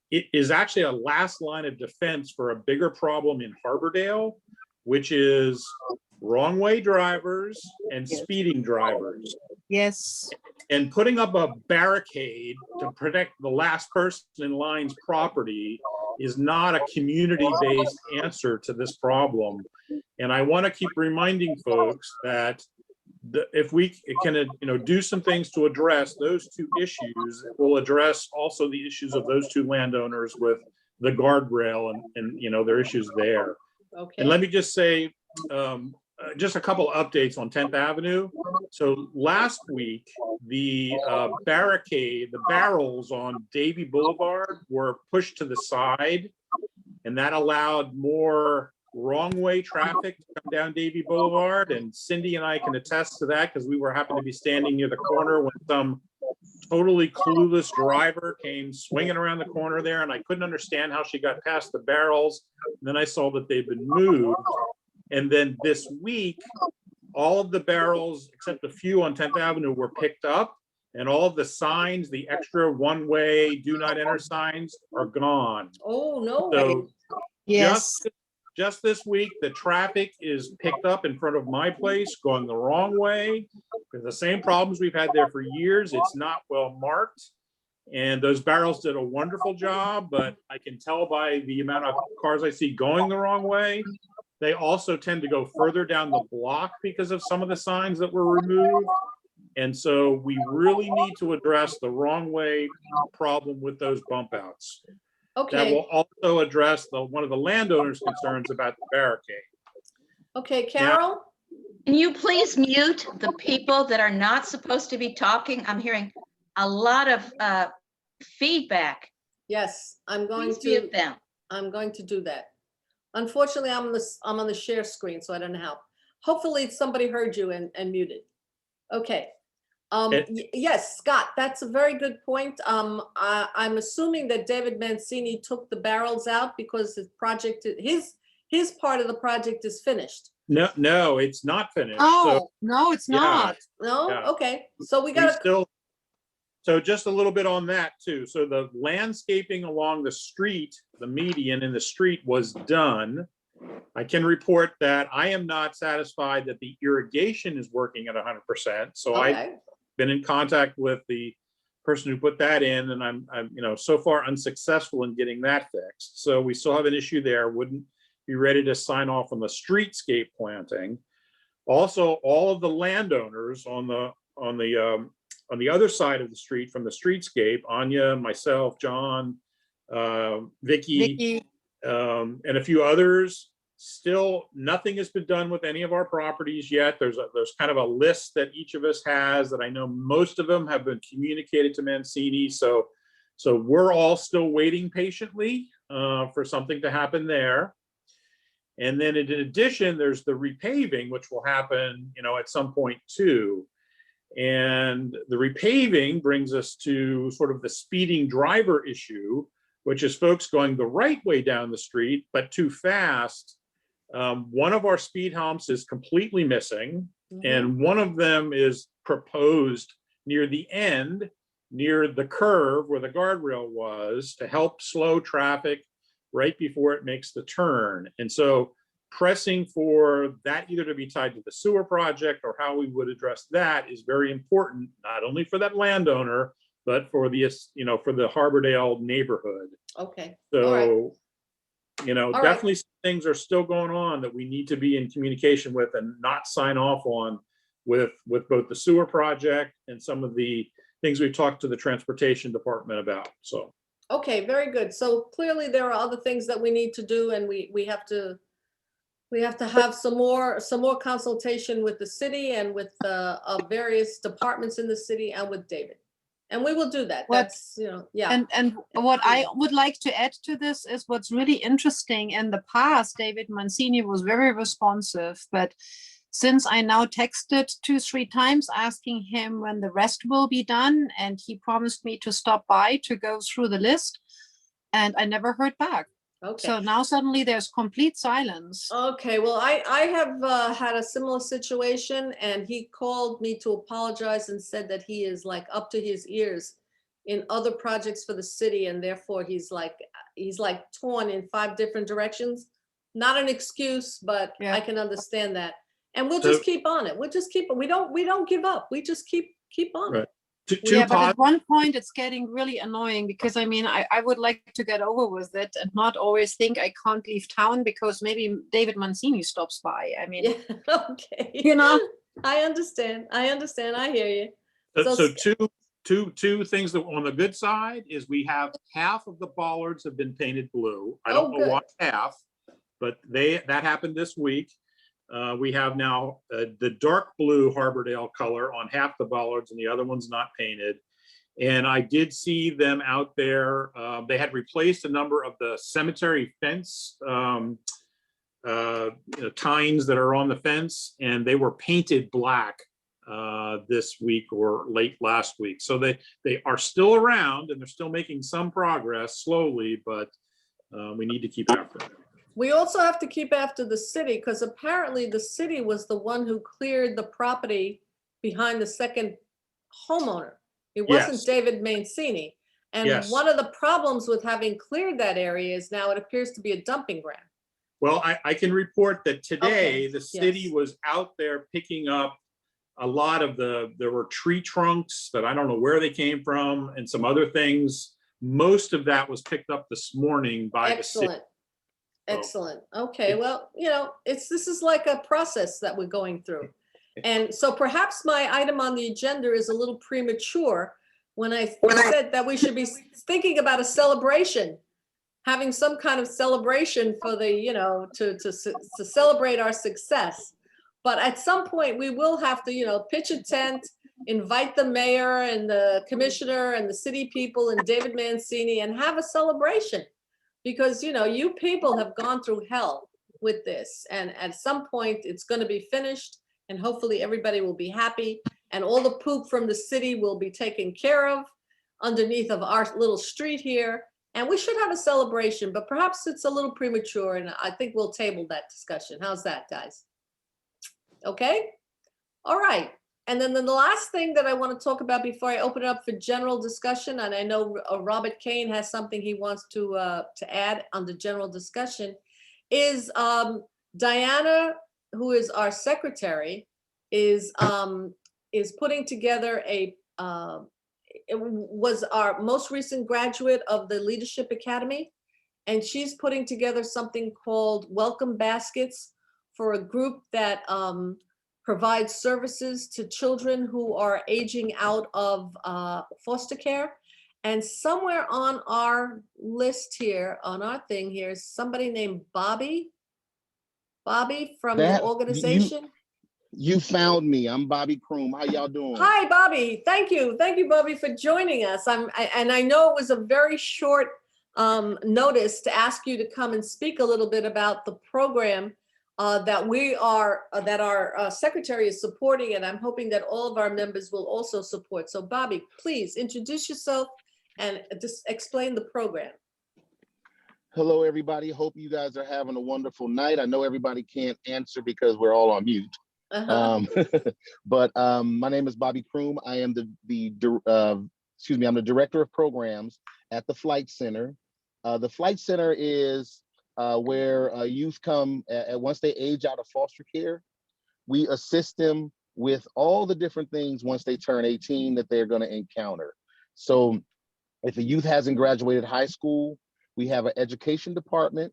it is actually a last line of defense for a bigger problem in Harbordale, which is wrong way drivers and speeding drivers. Yes. And putting up a barricade to protect the last person in line's property is not a community-based answer to this problem. And I want to keep reminding folks that if we can, do some things to address those two issues, it will address also the issues of those two landowners with the guardrail and their issues there. Okay. And let me just say, just a couple updates on 10th Avenue. So last week, the barrels on Davie Boulevard were pushed to the side, and that allowed more wrong-way traffic to come down Davie Boulevard. And Cindy and I can attest to that because we happened to be standing near the corner when some totally clueless driver came swinging around the corner there, and I couldn't understand how she got past the barrels. And then I saw that they've been moved. And then this week, all of the barrels, except a few on 10th Avenue, were picked up, and all of the signs, the extra one-way do not enter signs, are gone. Oh, no. So Yes. just this week, the traffic is picked up in front of my place, going the wrong way. Because the same problems we've had there for years. It's not well marked. And those barrels did a wonderful job, but I can tell by the amount of cars I see going the wrong way. They also tend to go further down the block because of some of the signs that were removed. And so we really need to address the wrong way problem with those bump outs. That Okay, will also address one of the landowners' concerns about the barricade. okay, Carol? Can you please mute the people that are not supposed to be talking? I'm hearing a lot of feedback. Yes, I'm going Please to, mute them. I'm going to do that. Unfortunately, I'm on the share screen, so I don't know how. Hopefully somebody heard you and muted. Okay. Yes, Scott, that's a very good point. I'm assuming that David Mancini took the barrels out because his project, his part of the project is finished. No, it's not finished. Oh, no, it's yeah. not. No? Yeah. Okay, so we We gotta, still, so just a little bit on that too. So the landscaping along the street, the median in the street was done. I can report that I am not satisfied that the irrigation is working at 100%. So I've okay, been in contact with the person who put that in, and I'm so far unsuccessful in getting that fixed. So we still have an issue there. Wouldn't be ready to sign off on the streetscape planting. Also, all of the landowners on the other side of the street from the streetscape, Anya, myself, John, Vicky, and a few others, still nothing has been done with any of our properties yet. There's kind of a list that each of us has that I know most of them have been communicated to Mancini. So we're all still waiting patiently for something to happen there. And then in addition, there's the repaving, which will happen, at some point too. And the repaving brings us to sort of the speeding driver issue, which is folks going the right way down the street, but too fast. One of our speed humps is completely missing, and one of them is proposed near the end, near the curve where the guardrail was, to help slow traffic right before it makes the turn. And so pressing for that either to be tied to the sewer project or how we would address that is very important, not only for that landowner, but for the, for the Harbordale neighborhood. okay. So, right. definitely some things are still going on that we need to be in communication with and not sign off on with both the sewer project and some of the things we've talked to the transportation department about. So. Okay, very good. So clearly there are other things that we need to do, and we have to have some more consultation with the city and with various departments in the city and with David. And we will do that. That's, yeah. And what I would like to add to this is what's really interesting. In the past, David Mancini was very responsive, but since I now texted 2-3 times asking him when the rest will be done, and he promised me to stop by to go through the list, and I never heard back. Okay. So now suddenly there's complete silence. Okay, well, I have had a similar situation, and he called me to apologize and said that he is like up to his ears in other projects for the city, and therefore he's like torn in 5 different directions. Not an excuse, but Yeah. I can understand that. And we'll just keep on it. We'll just keep it. We don't give up. We just keep on it. Right. Yeah, but at one point it's getting really annoying because I would like to get over with it and not always think I can't leave town because maybe David Mancini stops by. Yeah, okay. I understand. I hear you. So two things that on the good side is we have half of the bollards have been painted blue. I don't Oh, know why half, but that happened this week. We have now the dark blue Harbordale color on half the bollards and the other one's not painted. And I did see them out there. They had replaced a number of the cemetery fence tines that are on the fence, and they were painted black this week or late last week. So they are still around and they're still making some progress slowly, but we need to keep after them. We also have to keep after the city because apparently the city was the one who cleared the property behind the second homeowner. It wasn't Yes. David Mancini. And Yes. one of the problems with having cleared that area is now it appears to be a dumping ground. Well, I can report that today Okay, the city yes. was out there picking up a lot of there were tree trunks that I don't know where they came from and some other things. Most of that was picked up this morning by the city. Excellent. Excellent. Okay, well, this is like a process that we're going through. And so perhaps my item on the agenda is a little premature when I said that we should be thinking about a celebration, having some kind of celebration for to celebrate our success. But at some point we will have to, pitch a tent, invite the mayor and the commissioner and the city people and David Mancini and have a celebration. Because, you people have gone through hell with this. And at some point, it's going to be finished. And hopefully everybody will be happy. And all the poop from the city will be taken care of underneath of our little street here. And we should have a celebration. But perhaps it's a little premature. And I think we'll table that discussion. How's that, guys? Okay? All right. And then the last thing that I want to talk about before I open it up for general discussion, and I know Robert Kane has something he wants to add on the general discussion, is Diana, who is our secretary, is putting together it was our most recent graduate of the Leadership Academy, and she's putting together something called Welcome Baskets for a group that provides services to children who are aging out of foster care. And somewhere on our list here, on our thing here, is somebody named Bobby. Bobby from the organization. You found me. I'm Bobby Kroom. How y'all doing? Hi, Bobby. Thank you, Bobby, for joining us. And I know it was a very short notice to ask you to come and speak a little bit about the program that our secretary is supporting, and I'm hoping that all of our members will also support. So Bobby, please introduce yourself and just explain the program. Hello, everybody. Hope you guys are having a wonderful night. I know everybody can't answer because we're all on mute. But my name is Bobby Kroom. I am I'm the director of programs at the Flight Center. The Flight Center is where youth come once they age out of foster care. We assist them with all the different things once they turn 18 that they're going to encounter. So if a youth hasn't graduated high school, we have an education department,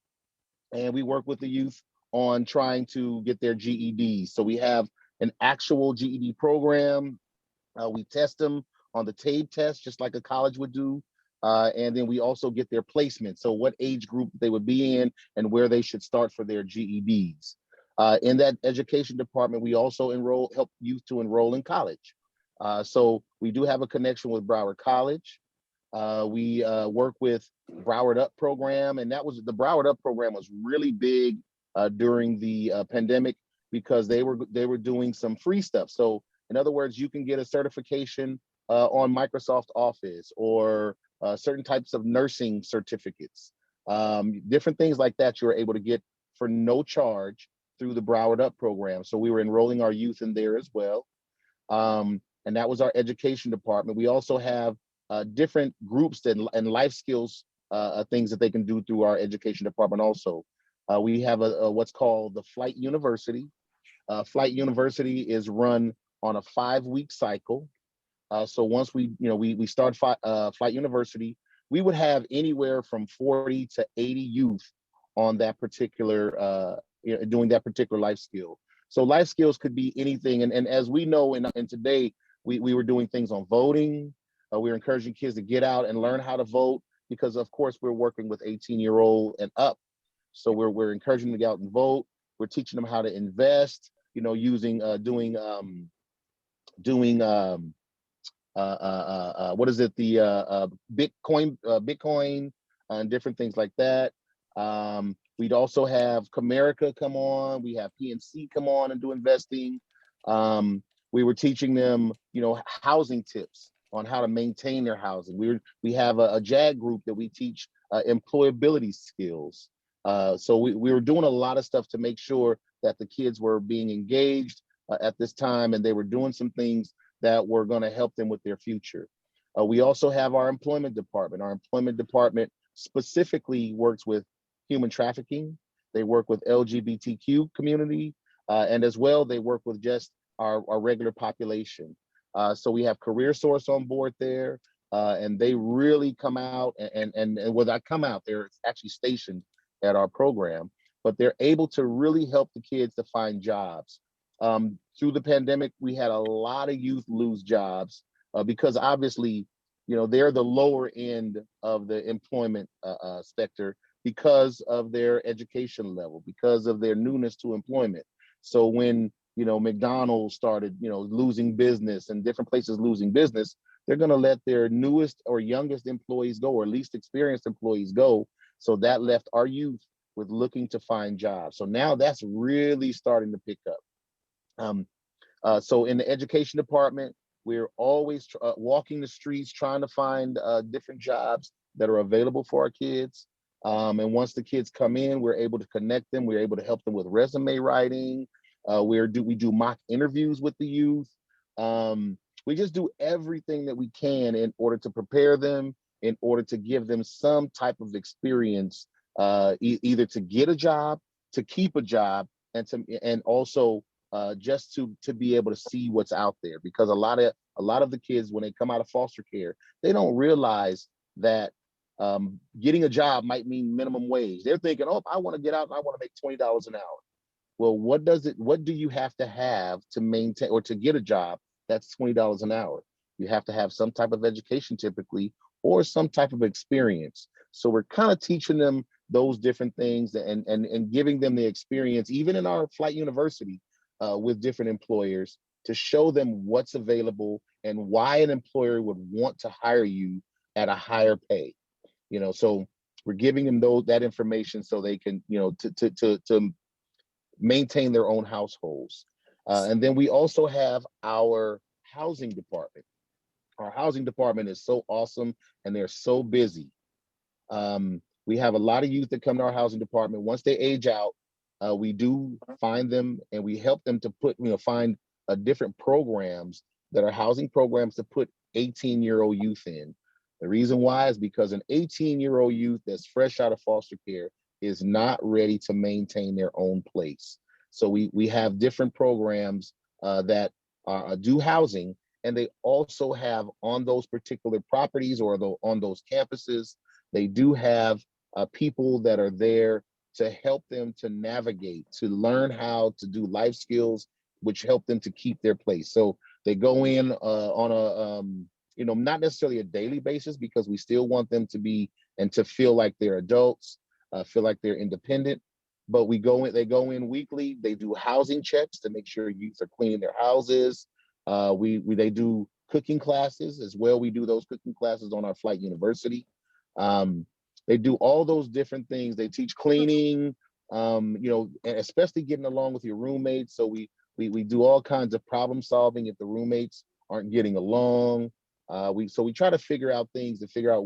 and we work with the youth on trying to get their GEDs. So we have an actual GED program. We test them on the TABE test, just like a college would do. And then we also get their placement. So what age group they would be in and where they should start for their GEDs. In that education department, we also help youth to enroll in college. So we do have a connection with Broward College. We work with Broward Up program, and the Broward Up program was really big during the pandemic because they were doing some free stuff. So in other words, you can get a certification on Microsoft Office or certain types of nursing certificates, different things like that you're able to get for no charge through the Broward Up program. So we were enrolling our youth in there as well. And that was our education department. We also have different groups and life skills things that they can do through our education department also. We have what's called the Flight University. Flight University is run on a 5-week cycle. So once we start Flight University, we would have anywhere from 40 to 80 youth on that particular, doing that particular life skill. So life skills could be anything. And as we know, in today, we were doing things on voting. We were encouraging kids to get out and learn how to vote, because of course we're working with 18-year-old and up. So we're encouraging them to get out and vote. We're teaching them how to invest, using what is it, the Bitcoin and different things like that. We'd also have Comerica come on. We have PNC come on and do investing. We were teaching them, housing tips on how to maintain their housing. We have a JAG group that we teach employability skills. So we were doing a lot of stuff to make sure that the kids were being engaged at this time, and they were doing some things that were going to help them with their future. We also have our employment department. Our employment department specifically works with human trafficking. They work with LGBTQ community, and as well, they work with just our regular population. So we have Career Source on board there, and they really come out, and when I come out, they're actually stationed at our program, but they're able to really help the kids to find jobs. Through the pandemic, we had a lot of youth lose jobs because obviously, they're the lower end of the employment sector because of their education level, because of their newness to employment. So when, McDonald's started, losing business and different places losing business, they're going to let their newest or youngest employees go, or least experienced employees go. So that left our youth with looking to find jobs. So now that's really starting to pick up. So in the education department, we're always walking the streets trying to find different jobs that are available for our kids. And once the kids come in, we're able to connect them. We're able to help them with resume writing. We do mock interviews with the youth. We just do everything that we can in order to prepare them, in order to give them some type of experience, either to get a job, to keep a job, and also just to be able to see what's out there. Because a lot of the kids, when they come out of foster care, they don't realize that getting a job might mean minimum wage. They're thinking, oh, I want to get out and I want to make $20 an hour. Well, what do you have to maintain or to get a job that's $20 an hour? You have to have some type of education typically, or some type of experience. So we're kind of teaching them those different things and giving them the experience, even in our flight university, with different employers, to show them what's available and why an employer would want to hire you at a higher pay. So we're giving them that information so they can, to maintain their own households. And then we also have our housing department. Our housing department is so awesome, and they're so busy. We have a lot of youth that come to our housing department. Once they age out, we do find them and we help them to find different programs that are housing programs to put 18-year-old youth in. The reason why is because an 18-year-old youth that's fresh out of foster care is not ready to maintain their own place. So we have different programs that do housing, and they also have on those particular properties or on those campuses, they do have people that are there to help them to navigate, to learn how to do life skills, which help them to keep their place. So they go in on a, not necessarily a daily basis, because we still want them to be and to feel like they're adults, feel like they're independent. But they go in weekly. They do housing checks to make sure youth are cleaning their houses. They do cooking classes as well. We do those cooking classes on our flight university. They do all those different things. They teach cleaning, and especially getting along with your roommates. So we do all kinds of problem solving if the roommates aren't getting along. We try to figure out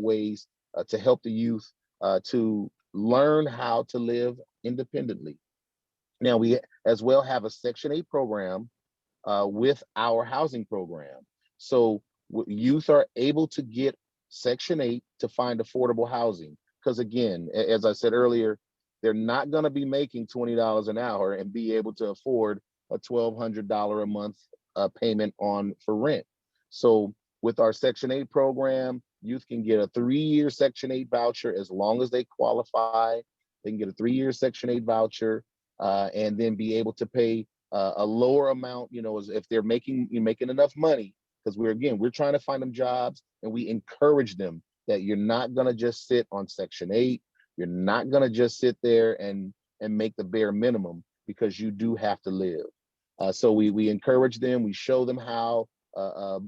ways to help the youth to learn how to live independently. Now we as well have a Section 8 program with our housing program. So youth are able to get Section 8 to find affordable housing. Because again, as I said earlier, they're not going to be making $20 an hour and be able to afford a $1,200 a month payment for rent. So with our Section 8 program, youth can get a 3-year Section 8 voucher as long as they qualify. They can get a 3-year Section 8 voucher and then be able to pay a lower amount, you know, is if they're making enough money, because we're trying to find them jobs, and we encourage them that you're not going to just sit on Section 8. You're not going to just sit there and make the bare minimum, because you do have to live. So we encourage them. We show them how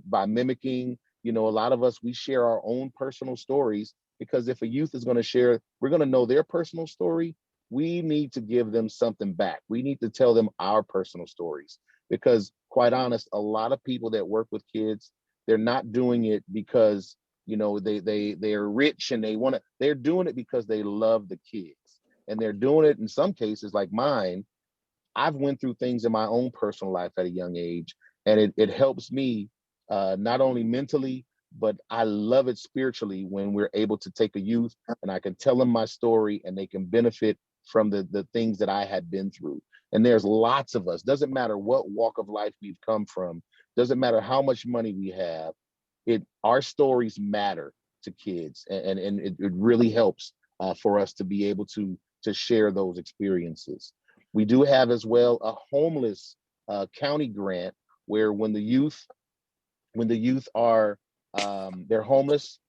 by mimicking. You know, a lot of us, we share our own personal stories, because if a youth is going to share, we're going to know their personal story. We need to give them something back. We need to tell them our personal stories, because quite honest, a lot of people that work with kids, they're not doing it because, you know, they're rich and they're doing it because they love the kids. And they're doing it in some cases, like mine. I've went through things in my own personal life at a young age, and it helps me not only mentally, but I love it spiritually when we're able to take a youth and I can tell them my story, and they can benefit from the things that I had been through. And there's lots of us, doesn't matter what walk of life we've come from, doesn't matter how much money we have, our stories matter to kids, and it really helps for us to be able to share those experiences. We do have as well a homeless county grant, where when the youth are they're homeless,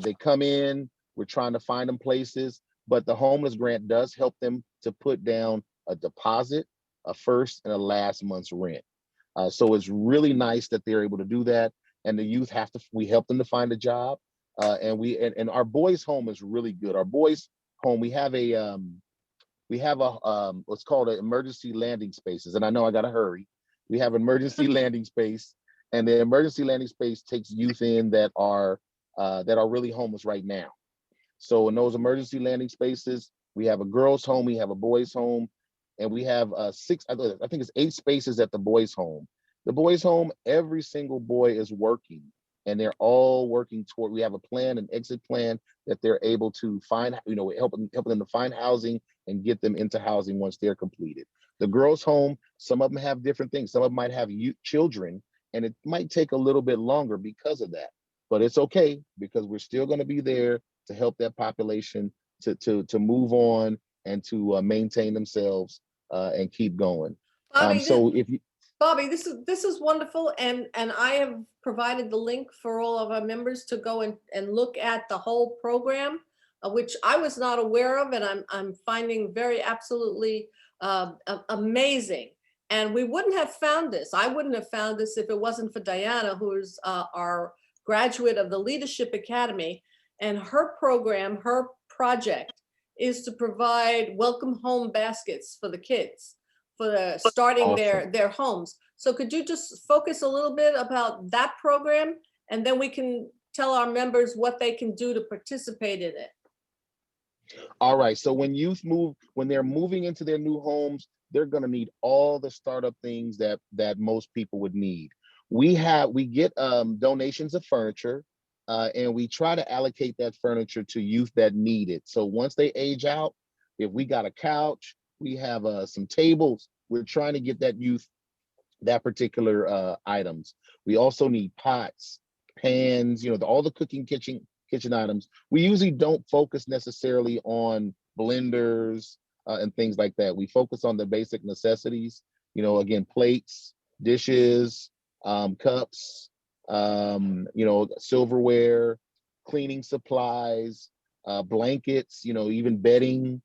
they come in, we're trying to find them places, but the homeless grant does help them to put down a deposit, a first and a last month's rent. So it's really nice that they're able to do that. And the youth we help them to find a job. And our boys' home is really good. Our boys' home, we have a what's called an emergency landing spaces. And I know I gotta hurry. We have emergency landing space, and the emergency landing space takes youth in that are really homeless right now. So in those emergency landing spaces, we have a girls' home, we have a boys' home, and we have I think it's 8 spaces at the boys' home. The boys' home, every single boy is working, and they're all working toward. We have a plan, an exit plan, that they're able to find. You know, helping them to find housing and get them into housing once they're completed. The girls' home, some of them have different things. Some of them might have children, and it might take a little bit longer because of that. But it's okay, because we're still going to be there to help that population to move on and to maintain themselves and keep going. Bobby, So if you Bobby, this is wonderful, and I have provided the link for all of our members to go and look at the whole program, which I was not aware of, and I'm finding very absolutely amazing. And we wouldn't have found this. I wouldn't have found this if it wasn't for Diana, who's our graduate of the Leadership Academy, and her program, her project, is to provide welcome home baskets for the kids, for starting Awesome. their homes. So could you just focus a little bit about that program, and then we can tell our members what they can do to participate in it? All right. So when youth move, when they're moving into their new homes, they're going to need all the startup things that most people would need. We get donations of furniture, and we try to allocate that furniture to youth that need it. So once they age out, if we got a couch, we have some tables. We're trying to get that youth that particular items. We also need pots, pans, you know, all the cooking kitchen items. We usually don't focus necessarily on blenders and things like that. We focus on the basic necessities, you know, again, plates, dishes, cups, you know, silverware, cleaning supplies, blankets, you know, even bedding,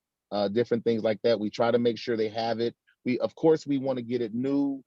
different things like that. We try to make sure they have it. Of course, we want to get it new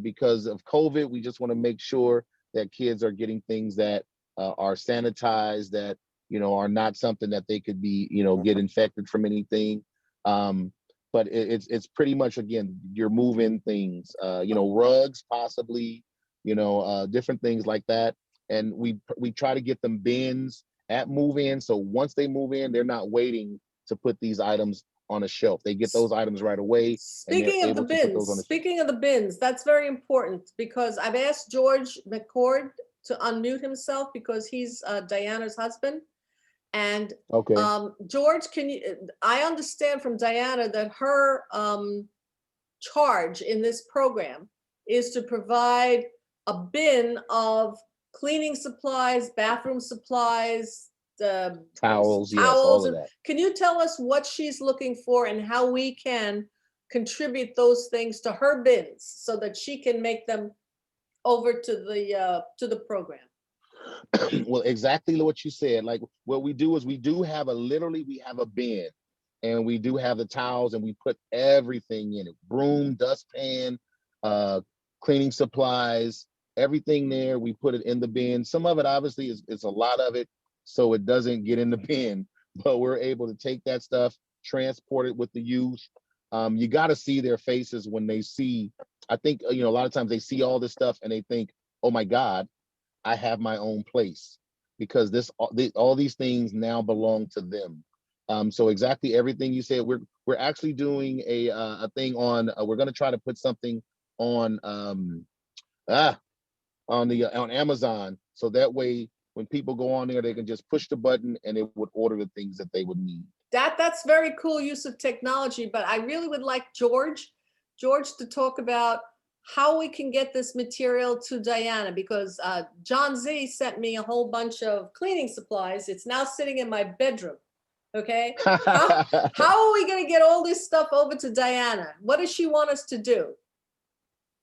because of COVID. We just want to make sure that kids are getting things that are sanitized, that, you know, are not something that they could be, you know, get infected from anything. But it's pretty much, again, your move-in things, you know, rugs possibly, you know, different things like that. And we try to get them bins at move-in. So once they move in, they're not waiting to put these items on a shelf. They get those items right away. Speaking of the bins, that's very important, because I've asked George McCord to unmute himself, because he's Diana's husband. And okay. George, I understand from Diana that her charge in this program is to provide a bin of cleaning supplies, bathroom supplies, the towels, yes, all of that. Can you tell us what she's looking for and how we can contribute those things to her bins so that she can make them over to the program. Well, exactly what you said. Like what we do is we have a bin, and we do have the towels, and we put everything in it: broom, dustpan, cleaning supplies, everything there. We put it in the bin. Some of it obviously is a lot of it, so it doesn't get in the bin, but we're able to take that stuff, transport it with the youth. You got to see their faces when they see. I think a lot of times they see all this stuff and they think, "Oh my God, I have my own place," because all these things now belong to them. So exactly everything you said. We're actually doing a thing on. We're going to try to put something on on Amazon, so that way when people go on there, they can just push the button and it would order the things that they would need. That's very cool use of technology, but I really would like George to talk about how we can get this material to Diana, because John Z sent me a whole bunch of cleaning supplies. It's now sitting in my bedroom. Okay. How are we going to get all this stuff over to Diana? What does she want us to do?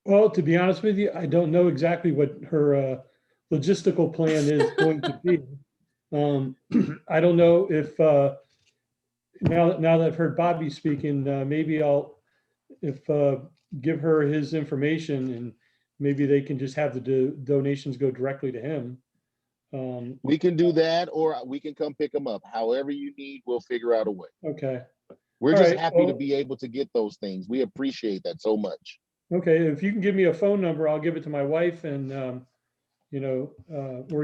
Well, to be honest with you, I don't know exactly what her logistical plan is going to be. I don't know if now that I've heard Bobby speaking, maybe I'll give her his information, and maybe they can just have the donations go directly to him. We can do that, or we can come pick them up. However you need, we'll figure out a way. Okay. We're All just right, happy to well, be able to get those things. We appreciate that so much. okay, if you can give me a phone number, I'll give it to my wife, and or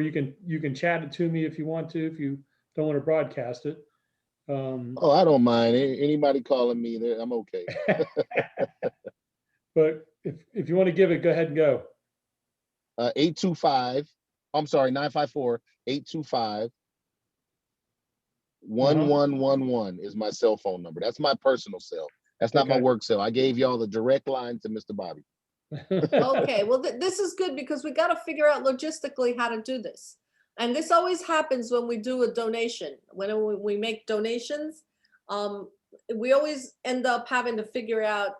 you can chat it to me if you want to, if you don't want to broadcast it. Oh, I don't mind. Anybody calling me there, I'm okay. But if you want to give it, go ahead and go. 825, I'm sorry, 954-825-1111 is my cell phone number. That's my personal cell. That's not my Okay. work cell. I gave y'all the direct line to Mr. Bobby. Okay, well, this is good because we got to figure out logistically how to do this. And this always happens when we do a donation. When we make donations, we always end up having to figure out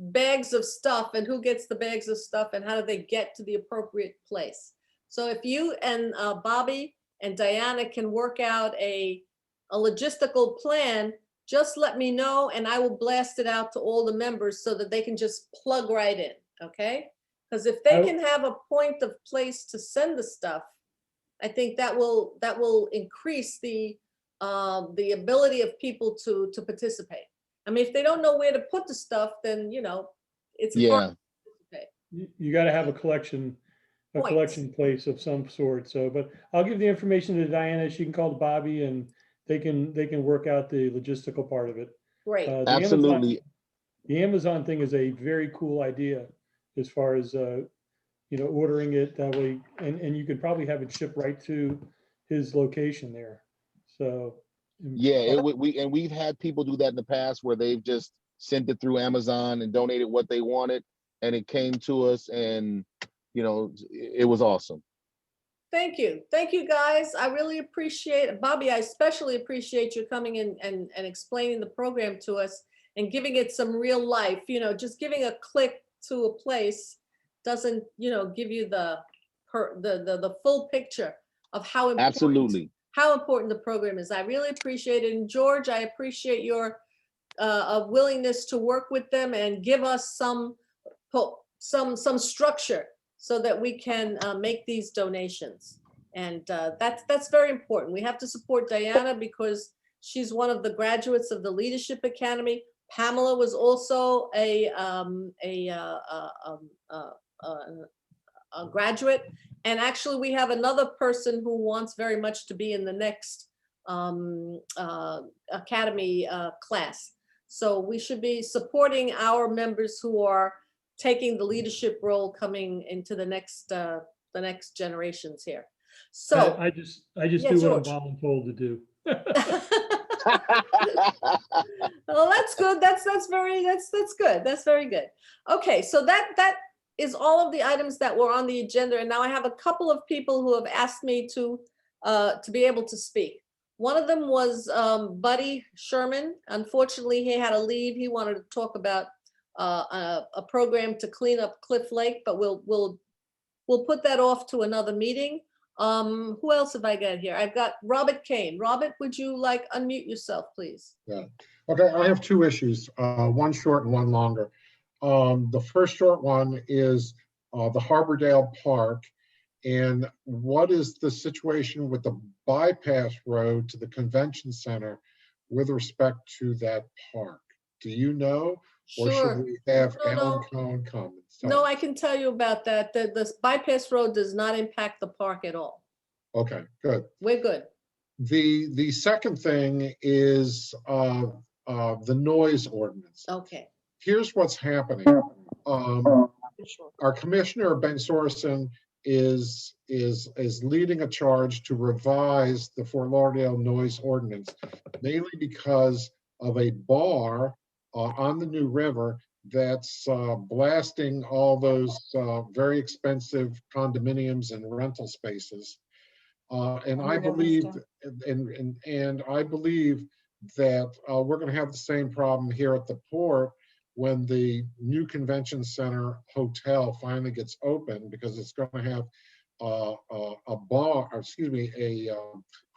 bags of stuff and who gets the bags of stuff and how do they get to the appropriate place. So if you and Bobby and Diana can work out a logistical plan, just let me know and I will blast it out to all the members so that they can just plug right in, okay? Because if they can have a point of place to send the stuff, I think that will increase the ability of people to participate. I mean, if they don't know where to put the stuff, then it's hard to participate. You got to have a collection place of some sort. So, but I'll give the information to Diana. She can call Bobby, and they can work out the logistical part of it. Great. Absolutely. The Amazon thing is a very cool idea, as far as ordering it that way, and you could probably have it shipped right to his location there. So yeah, we've had people do that in the past where they've just sent it through Amazon and donated what they wanted, and it came to us, and it was awesome. Thank you guys. I really appreciate it. Bobby, I especially appreciate you coming in and explaining the program to us and giving it some real life. Just giving a click to a place doesn't give you the full picture of how important the program is. I really appreciate it. And George, I appreciate your willingness to work with them and give us some structure so that we can make these donations. And that's very important. We have to support Diana because she's one of the graduates of the Leadership Academy. Pamela was also a graduate. And actually we have another person who wants very much to be in the next academy class. So we should be supporting our members who are taking the leadership role coming into the next generations here. So I just do what I'm voluntold to do. Well, that's good. That's good. That's very good. Okay, so that is all of the items that were on the agenda, and now I have a couple of people who have asked me to be able to speak. One of them was Buddy Sherman. Unfortunately, he had to leave. He wanted to talk about a program to clean up Cliff Lake, but we'll put that off to another meeting. Who else have I got here? I've got Robert Kane. Robert, would you like unmute yourself, please? Yeah. Okay, I have two issues, one short and one longer. The first short one is the Harbordale Park. And what is the situation with the bypass road to the convention center with respect to that park? Do you know? Or should Sure. we have No, no. Alan Cohen come? And tell No, us? I can tell you about that. The bypass road does not impact the park at all. Okay, good. We're good. The second thing is the noise ordinance. Okay. Here's what's happening. Our commissioner, Ben Sorensen, is leading a charge to revise the Fort Lauderdale noise ordinance, mainly because of a bar on the New River that's blasting all those very expensive condominiums and rental spaces. And I believe, and I believe that we're going to have the same problem here at the port when the new convention center hotel finally gets open, because it's going to have a bar, or excuse me, a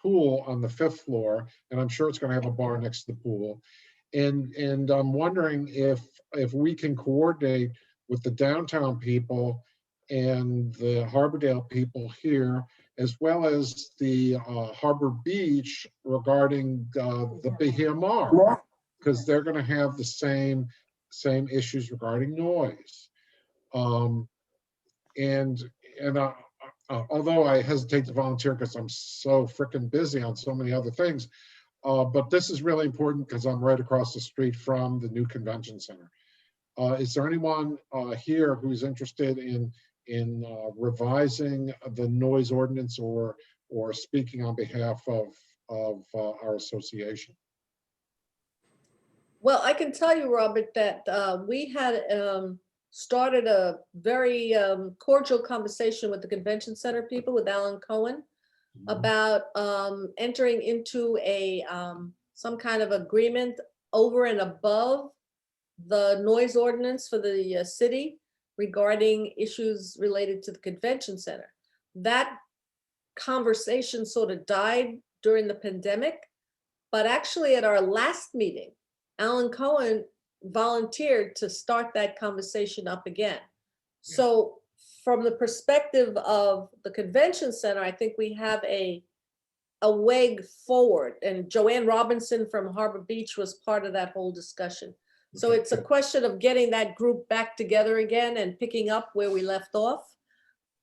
pool on the 5th floor, and I'm sure it's going to have a bar next to the pool. And I'm wondering if we can coordinate with the downtown people and the Harbordale people here, as well as the Harbor Beach regarding the BMR, because they're going to have the same issues regarding noise. And although I hesitate to volunteer because I'm so freaking busy on so many other things, but this is really important because I'm right across the street from the new convention center. Is there anyone here who's interested in revising the noise ordinance or speaking on behalf of our association? Well, I can tell you, Robert, that we had started a very cordial conversation with the convention center people, with Alan Cohen, about entering into a some kind of agreement over and above the noise ordinance for the city regarding issues related to the convention center. That conversation sort of died during the pandemic, but actually at our last meeting, Alan Cohen volunteered to start that conversation up again. So from the perspective of the convention center, I think we have a way forward, and Joanne Robinson from Harbor Beach was part of that whole discussion. So it's a question of getting that group back together again and picking up where we left off.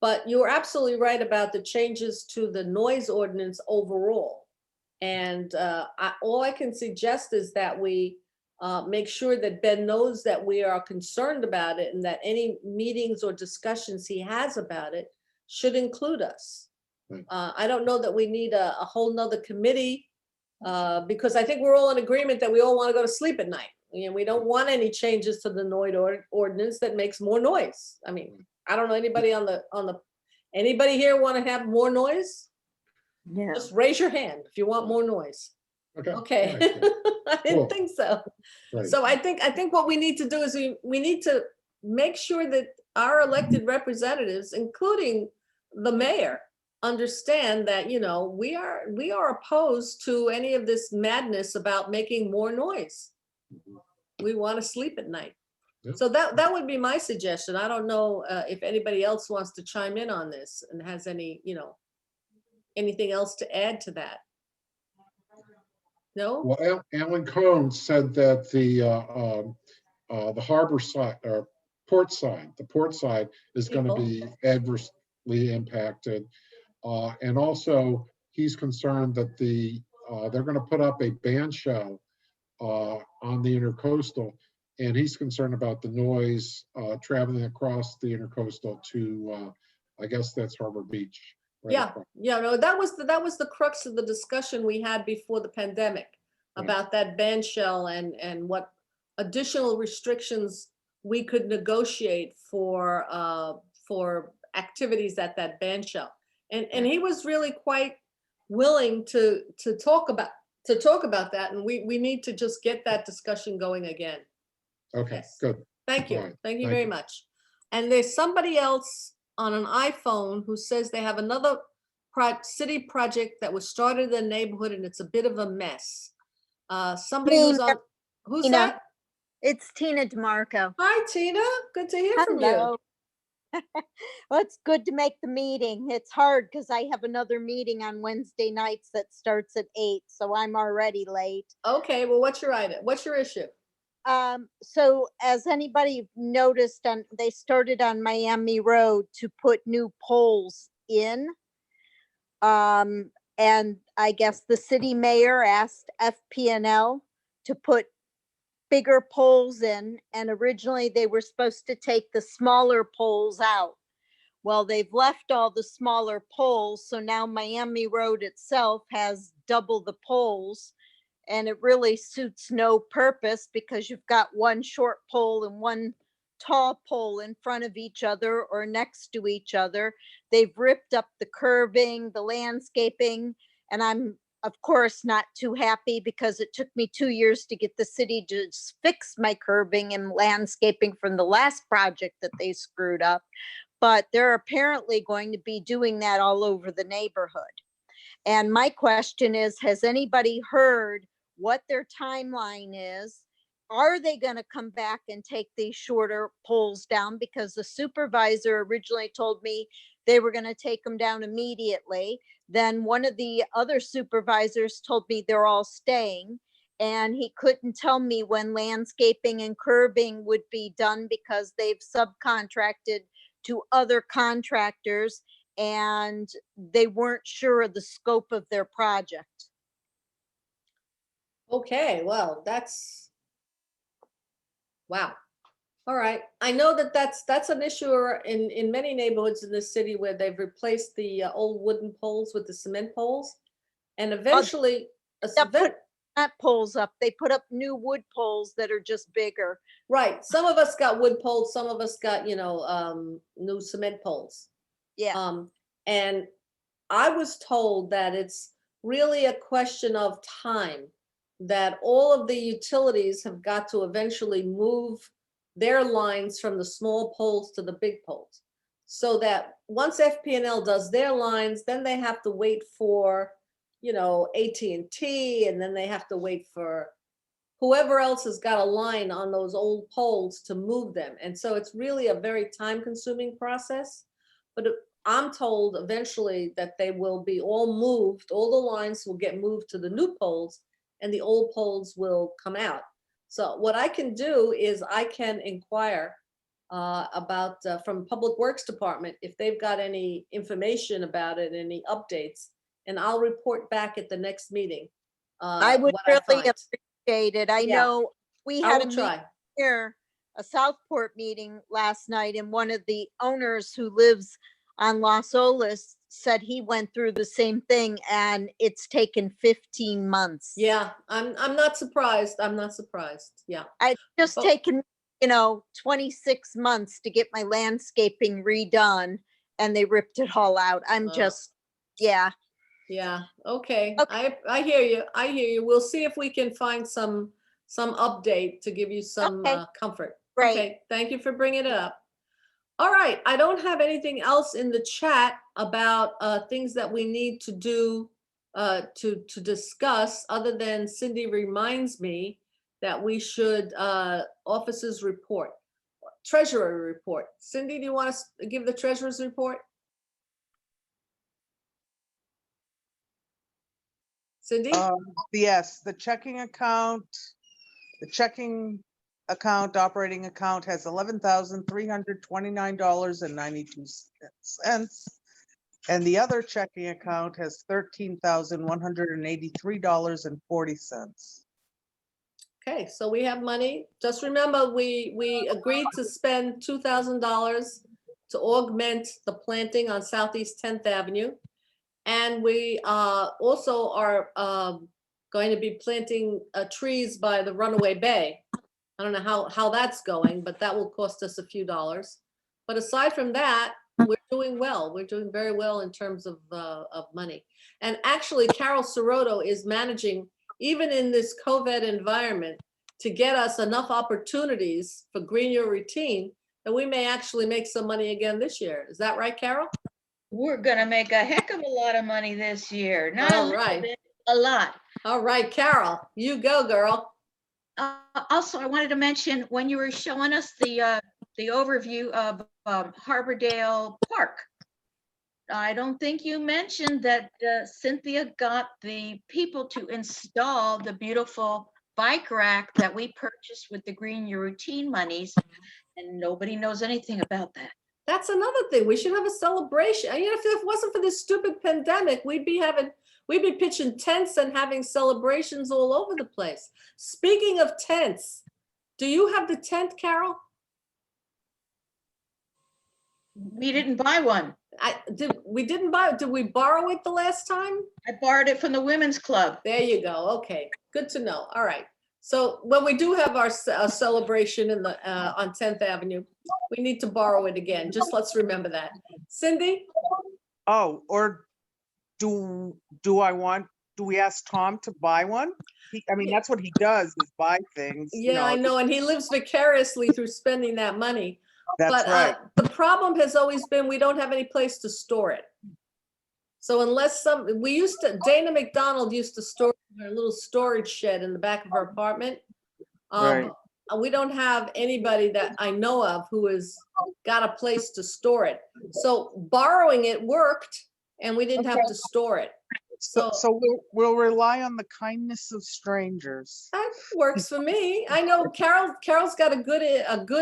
But you're absolutely right about the changes to the noise ordinance overall. And all I can suggest is that we make sure that Ben knows that we are concerned about it, and that any meetings or discussions he has about it should include us. I don't know that we need a whole nother committee, because I think we're all in agreement that we all want to go to sleep at night. We don't want any changes to the noise ordinance that makes more noise. I mean, I don't know anybody anybody here want to have more noise? Yeah. Just raise your hand if you want more noise. Okay. Right. I didn't Cool. think so. Right. So I think what we need to do is we need to make sure that our elected representatives, including the mayor, understand that, we are opposed to any of this madness about making more noise. We want to sleep at night. Yeah. So that would be my suggestion. I don't know if anybody else wants to chime in on this and has any, anything else to add to that. No? Well, Alan Cohen said that the harbor side, or port side, the port side is going to be adversely impacted. And also, he's concerned that they're going to put up a band shell on the intercoastal, and he's concerned about the noise traveling across the intercoastal to, I guess that's Harbor Beach. Right across. No, that was the crux of the discussion we had before the pandemic about that ban shell and what additional restrictions we could negotiate for activities at that ban shell. And he was really quite willing to talk about that, and we need to just get that discussion going again. Okay, Yes. good. Thank you. All right. Thank you Thank very you. much. And there's somebody else on an iPhone who says they have another city project that was started in the neighborhood and it's a bit of a mess. Somebody who's on, who's Tina. that? It's Tina DeMarco. Hi, Tina. Good to hear from you. Hello. Well, it's good to make the meeting. It's hard because I have another meeting on Wednesday nights that starts at 8, so I'm already late. Okay, well, what's your item? What's your issue? So as anybody noticed, they started on Miami Road to put new poles in. And I guess the city mayor asked FP&L to put bigger poles in, and originally they were supposed to take the smaller poles out. Well, they've left all the smaller poles, so now Miami Road itself has double the poles, and it really suits no purpose because you've got one short pole and one tall pole in front of each other or next to each other. They've ripped up the curbing, the landscaping, and I'm of course not too happy because it took me 2 years to get the city to fix my curbing and landscaping from the last project that they screwed up. But they're apparently going to be doing that all over the neighborhood. And my question is, has anybody heard what their timeline is? Are they going to come back and take these shorter poles down? Because the supervisor originally told me they were going to take them down immediately. Then one of the other supervisors told me they're all staying. And he couldn't tell me when landscaping and curbing would be done because they've subcontracted to other contractors and they weren't sure of the scope of their project. Okay, well, that's, wow. All right. I know that that's an issue in many neighborhoods in the city where they've replaced the old wooden poles with the cement poles. And eventually, Not poles up, they put up new wood poles that are just bigger. right. Some of us got wood poles, some of us got, new cement poles. Yeah. And I was told that it's really a question of time, that all of the utilities have got to eventually move their lines from the small poles to the big poles. So that once FP&L does their lines, then they have to wait for, AT&T, and then they have to wait for whoever else has got a line on those old poles to move them. And so it's really a very time-consuming process. But I'm told eventually that they will be all moved, all the lines will get moved to the new poles and the old poles will come out. So what I can do is I can inquire about from Public Works Department if they've got any information about it, any updates, and I'll report back at the next meeting. I would what really find. appreciate it. I Yeah. know we I had will a meeting try. here, a Southport meeting last night, and one of the owners who lives on Los Olas said he went through the same thing and it's taken 15 months. Yeah, I'm not surprised. I'm not surprised. Yeah. It's just Oh. taken, 26 months to get my landscaping redone and they ripped it all out. I'm Oh. just, yeah. Yeah, okay. Okay. I hear you. I hear you. We'll see if we can find some update to give you some Okay. comfort. Great. Okay, thank you for bringing it up. All right, I don't have anything else in the chat about things that we need to do to discuss, other than Cindy reminds me that we should officers report, treasurer report. Cindy, do you want to give the treasurer's report? Cindy? Yes, the checking account operating account has $11,329.92. And the other checking account has $13,183.40. Okay, so we have money. Just remember, we agreed to spend $2,000 to augment the planting on Southeast 10th Avenue. And we also are going to be planting trees by the Runaway Bay. I don't know how that's going, but that will cost us a few dollars. But aside from that, we're doing well. We're doing very well in terms of money. And actually, Carol Soroto is managing, even in this COVID environment, to get us enough opportunities for Green Your Routine that we may actually make some money again this year. Is that right, Carol? We're gonna make a heck of a lot of money this year. Not a All little right. bit, a lot. All right, Carol, you go, girl. Also, I wanted to mention, when you were showing us the overview of Harbordale Park, I don't think you mentioned that Cynthia got the people to install the beautiful bike rack that we purchased with the Green Your Routine monies, and nobody knows anything about that. That's another thing. We should have a celebration. You know, if it wasn't for this stupid pandemic, we'd be pitching tents and having celebrations all over the place. Speaking of tents, do you have the tent, Carol? We didn't buy one. We didn't buy it. Did we borrow it the last time? I borrowed it from the women's club. There you go. Okay, good to know. All right. So when we do have our celebration in the on 10th Avenue, we need to borrow it again. Just let's remember that. Cindy? Oh, or do we ask Tom to buy one? I mean, that's what he does, is buy things. you Yeah, I know. know, and he lives vicariously through spending that money. That's But right. the problem has always been we don't have any place to store it. So unless Dana McDonald used to store in her little storage shed in the back of her apartment. Right. We don't have anybody that I know of who has got a place to store it. So borrowing it worked and we didn't have to store it. So we'll rely on the kindness of strangers. That works for me. I know Carol's got a good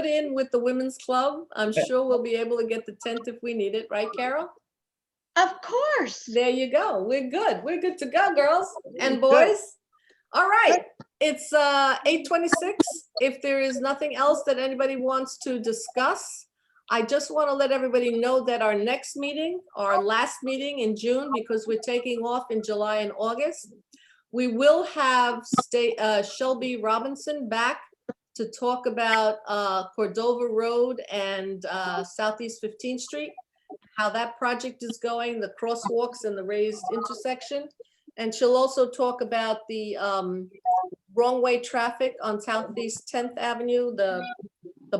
in with the women's club. I'm sure we'll be able to get the tent if we need it, right, Carol? Of course. There you go. We're good. We're good to go, girls and boys. All right. It's 8:26. If there is nothing else that anybody wants to discuss, I just want to let everybody know that our next meeting, our last meeting in June, because we're taking off in July and August, we will have Shelby Robinson back to talk about Cordova Road and Southeast 15th Street, how that project is going, the crosswalks and the raised intersection. And she'll also talk about the wrong way traffic on Southeast 10th Avenue, the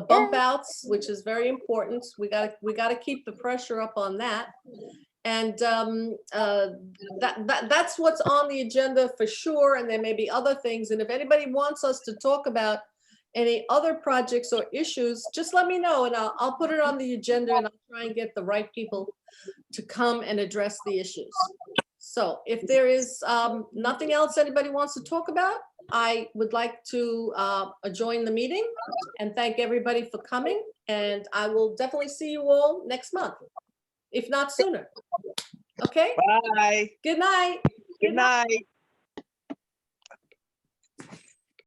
bump outs, which is very important. We gotta keep the pressure up on that. And that's what's on the agenda for sure. And there may be other things. And if anybody wants us to talk about any other projects or issues, just let me know and I'll put it on the agenda and I'll try and get the right people to come and address the issues. So if there is nothing else anybody wants to talk about, I would like to adjourn the meeting and thank everybody for coming. And I will definitely see you all next month, if not sooner. Okay? Bye. Good night. Good night.